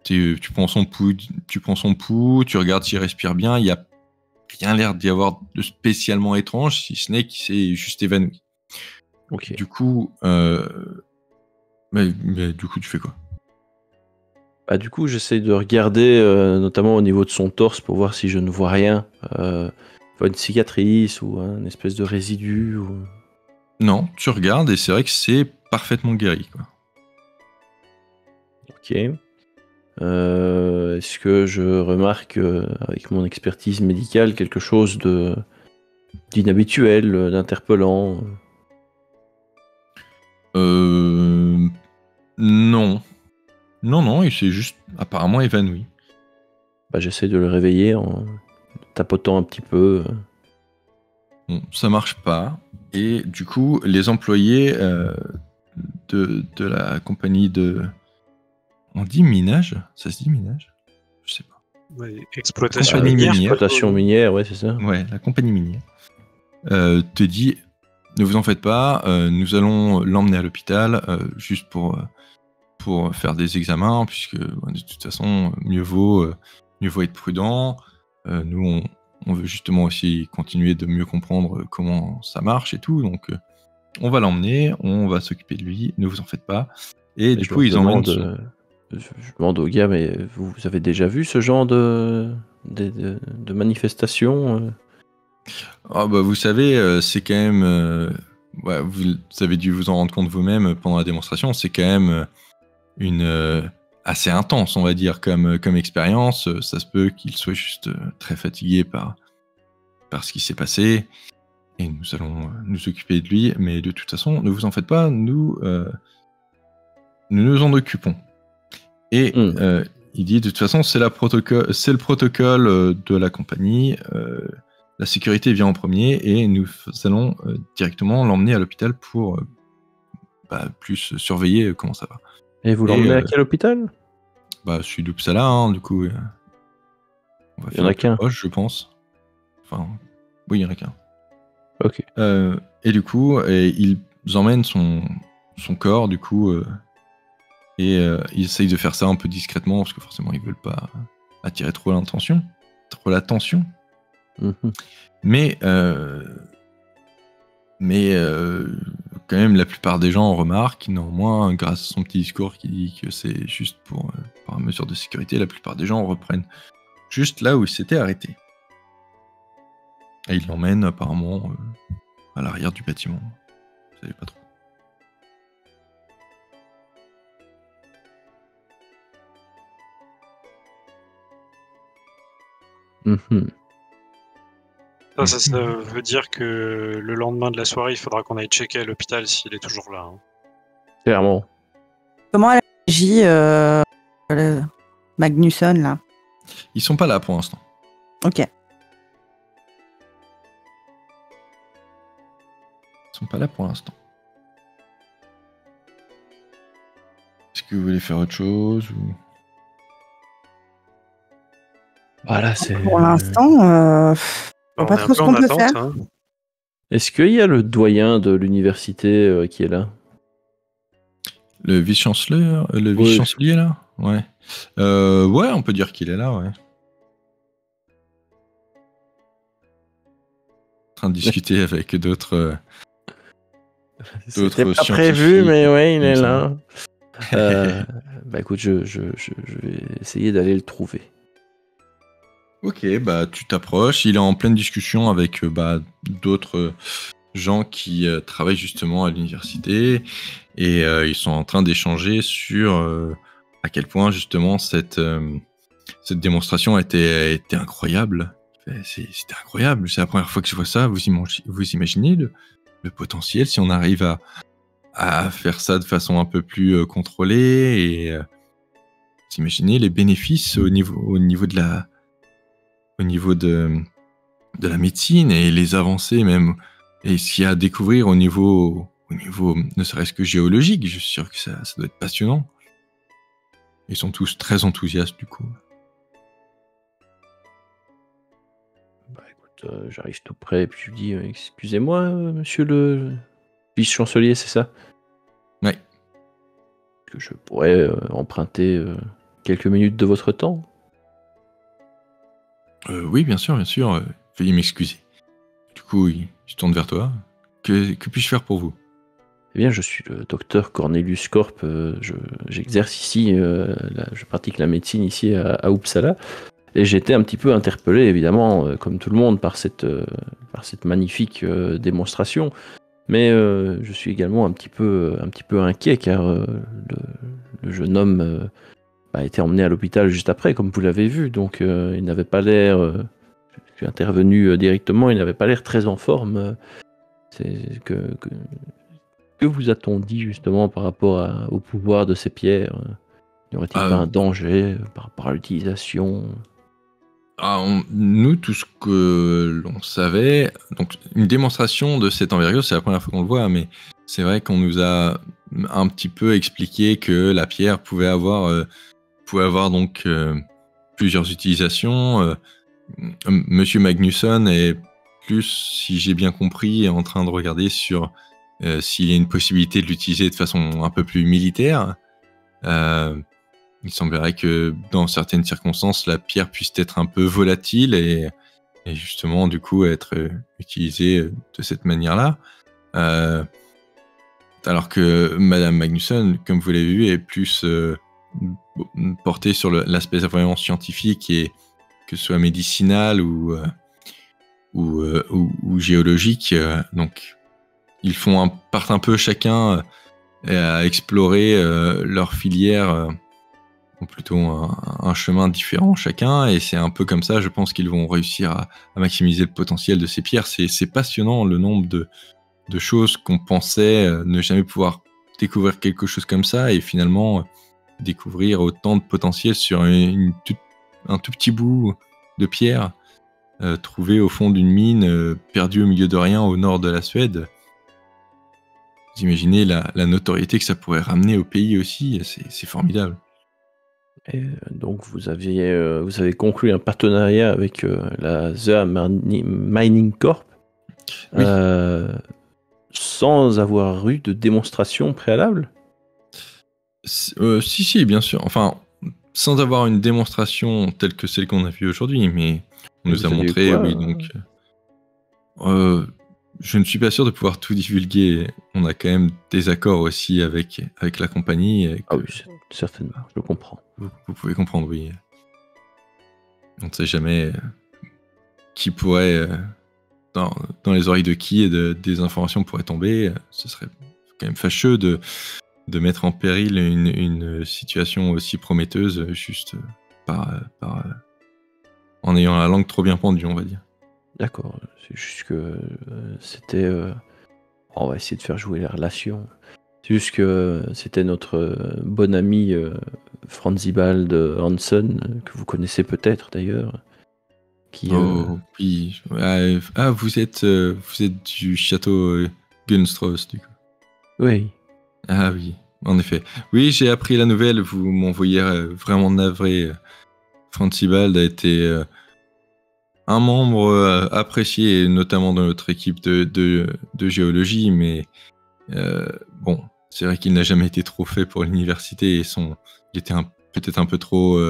tu prends son pouls, tu regardes s'il respire bien, il y a rien l'air d'y avoir de spécialement étrange, si ce n'est qu'il s'est juste évanoui. Ok. Du coup, mais du coup, tu fais quoi? Bah, du coup, j'essaye de regarder, notamment au niveau de son torse, pour voir si je ne vois rien. Pas une cicatrice ou un espèce de résidu. Non, tu regardes et c'est vrai que c'est parfaitement guéri, quoi. Ok. Est-ce que je remarque, avec mon expertise médicale, quelque chose d'inhabituel, d'interpellant? Non. Non, il s'est juste apparemment évanoui. Bah, j'essaie de le réveiller en tapotant un petit peu. Bon, ça marche pas. Et du coup, les employés de la compagnie de... On dit minage? Ça se dit minage? Je sais pas. Ouais, exploitation Compagnie minière. minière. Exploitation minière, ouais, c'est ça. Ouais, la compagnie minière. Te dit, ne vous en faites pas, nous allons l'emmener à l'hôpital juste pour faire des examens, puisque de toute façon, mieux vaut être prudent. Nous, on veut justement aussi continuer de mieux comprendre comment ça marche et tout, donc on va l'emmener, on va s'occuper de lui, ne vous en faites pas. Et du Je coup, leur ils emmènent... demande, je demande au gars, mais vous avez déjà vu ce genre de manifestation? Ah bah, vous savez, c'est quand même... ouais, vous avez dû vous en rendre compte vous-même pendant la démonstration, c'est quand même une... assez intense, on va dire, comme expérience. Ça se peut qu'il soit juste très fatigué par ce qui s'est passé, et nous allons nous occuper de lui, mais de toute façon, ne vous en faites pas, nous nous en occupons. Et il dit, de toute façon, c'est le protocole de la compagnie, la sécurité vient en premier, et nous allons directement l'emmener à l'hôpital pour plus surveiller comment ça va. Et vous l'emmenez à quel hôpital? Celui d'Uppsala, hein, du coup. On va Il y en a qu'un. proche, je pense. Enfin, oui, il y en a qu'un. Ok. Et du coup, ils emmènent son corps, du coup, et ils essayent de faire ça un peu discrètement, parce que forcément, ils veulent pas attirer trop l'attention. Mais quand même, la plupart des gens remarquent, néanmoins, grâce à son petit discours qui dit que c'est juste par mesure de sécurité, la plupart des gens reprennent juste là où ils s'étaient arrêtés. Et ils l'emmènent apparemment à l'arrière du bâtiment. Vous savez pas trop. Ça veut dire que le lendemain de la soirée, il faudra qu'on aille checker à l'hôpital s'il est toujours là. Hein. Clairement. Comment elle agit, Magnusson, là? Ils sont pas là pour l'instant. Ok. Ils sont pas là pour l'instant. Est-ce que vous voulez faire autre chose ou... Voilà, c'est. Pour l'instant, On pas est un trop peu ce en qu'on peut attente. faire. Hein. Est-ce qu'il y a le doyen de l'université qui est là? Le vice-chancelier, vice-chancelier là? Ouais. Ouais, on peut dire qu'il est là, ouais. En train de discuter avec d'autres. C'était pas prévu, mais ouais, il est là. Bah écoute, je vais essayer d'aller le trouver. Ok, tu t'approches, il est en pleine discussion avec d'autres gens qui travaillent justement à l'université, et ils sont en train d'échanger sur à quel point justement cette démonstration était incroyable. C'était incroyable, c'est la première fois que je vois ça. Vous imaginez le potentiel si on arrive à faire ça de façon un peu plus contrôlée, et Vous imaginez les bénéfices au niveau de la médecine et les avancées même, et ce qu'il y a à découvrir au niveau ne serait-ce que géologique. Je suis sûr que ça doit être passionnant. Ils sont tous très enthousiastes du coup. Bah écoute, j'arrive tout près et puis je lui dis excusez-moi, monsieur le vice-chancelier, c'est ça? Ouais. Que je pourrais emprunter quelques minutes de votre temps? Oui, bien sûr, veuillez m'excuser. Du coup, il se tourne vers toi. Que puis-je faire pour vous? Eh bien, je suis le docteur Cornelius Corp. J'exerce ici, je pratique la médecine ici à Uppsala. Et j'ai été un petit peu interpellé, évidemment, comme tout le monde, par cette magnifique démonstration. Mais je suis également un petit peu inquiet, car le jeune homme a été emmené à l'hôpital juste après, comme vous l'avez vu. Donc, il n'avait pas l'air... je suis intervenu directement, il n'avait pas l'air très en forme. Que vous a-t-on dit justement par rapport au pouvoir de ces pierres? Y aurait-il pas un danger par rapport à l'utilisation? Nous, tout ce que l'on savait, donc une démonstration de cette envergure, c'est la première fois qu'on le voit, mais c'est vrai qu'on nous a un petit peu expliqué que la pierre pouvait avoir donc plusieurs utilisations. Monsieur Magnusson est plus, si j'ai bien compris, en train de regarder sur s'il y a une possibilité de l'utiliser de façon un peu plus militaire. Il semblerait que dans certaines circonstances, la pierre puisse être un peu volatile et justement, du coup, être utilisée de cette manière-là. Alors que Madame Magnusson, comme vous l'avez vu, est plus portée sur l'aspect vraiment scientifique, et que ce soit médicinal ou géologique. Donc, ils partent un peu chacun à explorer leur filière, ou plutôt un chemin différent chacun, et c'est un peu comme ça, je pense, qu'ils vont réussir à maximiser le potentiel de ces pierres. C'est passionnant le nombre de choses qu'on pensait ne jamais pouvoir découvrir quelque chose comme ça, et finalement découvrir autant de potentiel sur un tout petit bout de pierre trouvé au fond d'une mine perdue au milieu de rien au nord de la Suède. Vous imaginez la notoriété que ça pourrait ramener au pays aussi, c'est formidable. Et donc vous avez conclu un partenariat avec la The Mining Corp, Oui. sans avoir eu de démonstration préalable? Si, bien sûr. Enfin, sans avoir une démonstration telle que celle qu'on a vue aujourd'hui, mais on nous a montré, quoi, oui, donc... je ne suis pas sûr de pouvoir tout divulguer. On a quand même des accords aussi avec la compagnie. Ah oui, certainement, je comprends. Vous pouvez comprendre, oui. On ne sait jamais qui pourrait, dans les oreilles de qui, des informations pourraient tomber. Ce serait quand même fâcheux de mettre en péril une situation aussi prometteuse juste en ayant la langue trop bien pendue, on va dire. D'accord, c'est juste que c'était... on va essayer de faire jouer la relation. C'est juste que c'était notre bon ami Franzibald Hansen, que vous connaissez peut-être d'ailleurs. Oh, oui. Ah, vous êtes du château Gunstros, du coup. Oui. Ah oui, en effet. Oui, j'ai appris la nouvelle, vous m'envoyez vraiment navré. Franzibald a été un membre apprécié, notamment dans notre équipe de géologie, mais bon, c'est vrai qu'il n'a jamais été trop fait pour l'université, et il était peut-être un peu trop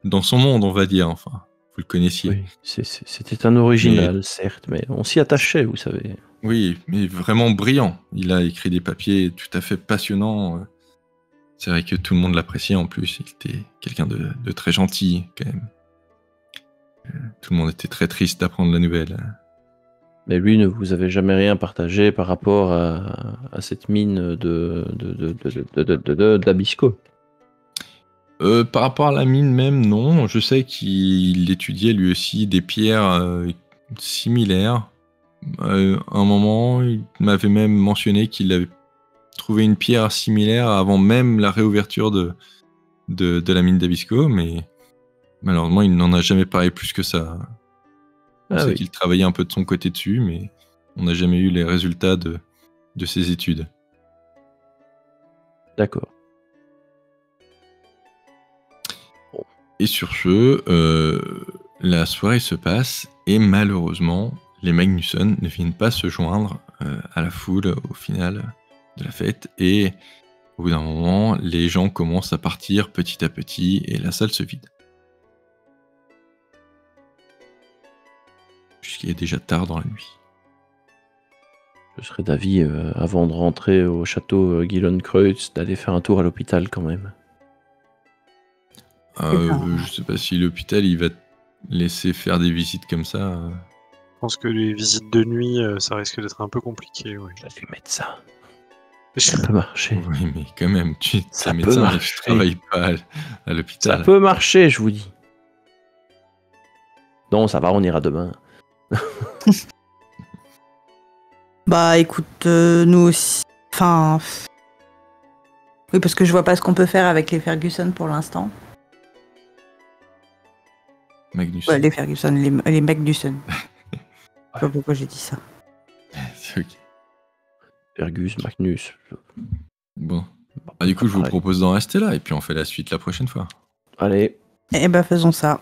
dans son monde, on va dire, enfin, vous le connaissiez. Oui, c'était un original, certes, mais on s'y attachait, vous savez. Oui, mais vraiment brillant. Il a écrit des papiers tout à fait passionnants. C'est vrai que tout le monde l'appréciait en plus. Il était quelqu'un de très gentil, quand même. Tout le monde était très triste d'apprendre la nouvelle. Mais lui ne vous avait jamais rien partagé par rapport à cette mine d'Abisko. Par rapport à la mine même, non. Je sais qu'il étudiait lui aussi des pierres similaires. À un moment, il m'avait même mentionné qu'il avait trouvé une pierre similaire avant même la réouverture de de la mine d'Abisko, mais malheureusement, il n'en a jamais parlé plus que ça. On sait qu'il travaillait un peu de son côté dessus, mais on n'a jamais eu les résultats de ses études. D'accord. Et sur ce, la soirée se passe, et malheureusement, les Magnusson ne viennent pas se joindre à la foule au final de la fête, et au bout d'un moment, les gens commencent à partir petit à petit, et la salle se vide. Puisqu'il est déjà tard dans la nuit. Je serais d'avis, avant de rentrer au château Gillenkreuz, d'aller faire un tour à l'hôpital quand même. Je sais pas si l'hôpital il va te laisser faire des visites comme ça. Je pense que les visites de nuit, ça risque d'être un peu compliqué. Ouais. Je suis médecin. Ça peut marcher. Oui, mais quand même, tu Ça es peut médecin, marcher. tu travailles pas à l'hôpital. Ça peut marcher, je vous dis. Non, ça va, on ira demain. Bah écoute, nous aussi. Enfin. Oui, parce que je vois pas ce qu'on peut faire avec les Ferguson pour l'instant. Magnus. Ouais, les Ferguson, les Magnusson. Je sais pas pourquoi j'ai dit ça. C'est ok. Fergus, Magnus. Bon. Du coup, je vous propose d'en rester là, et puis on fait la suite la prochaine fois. Allez. Eh ben faisons ça.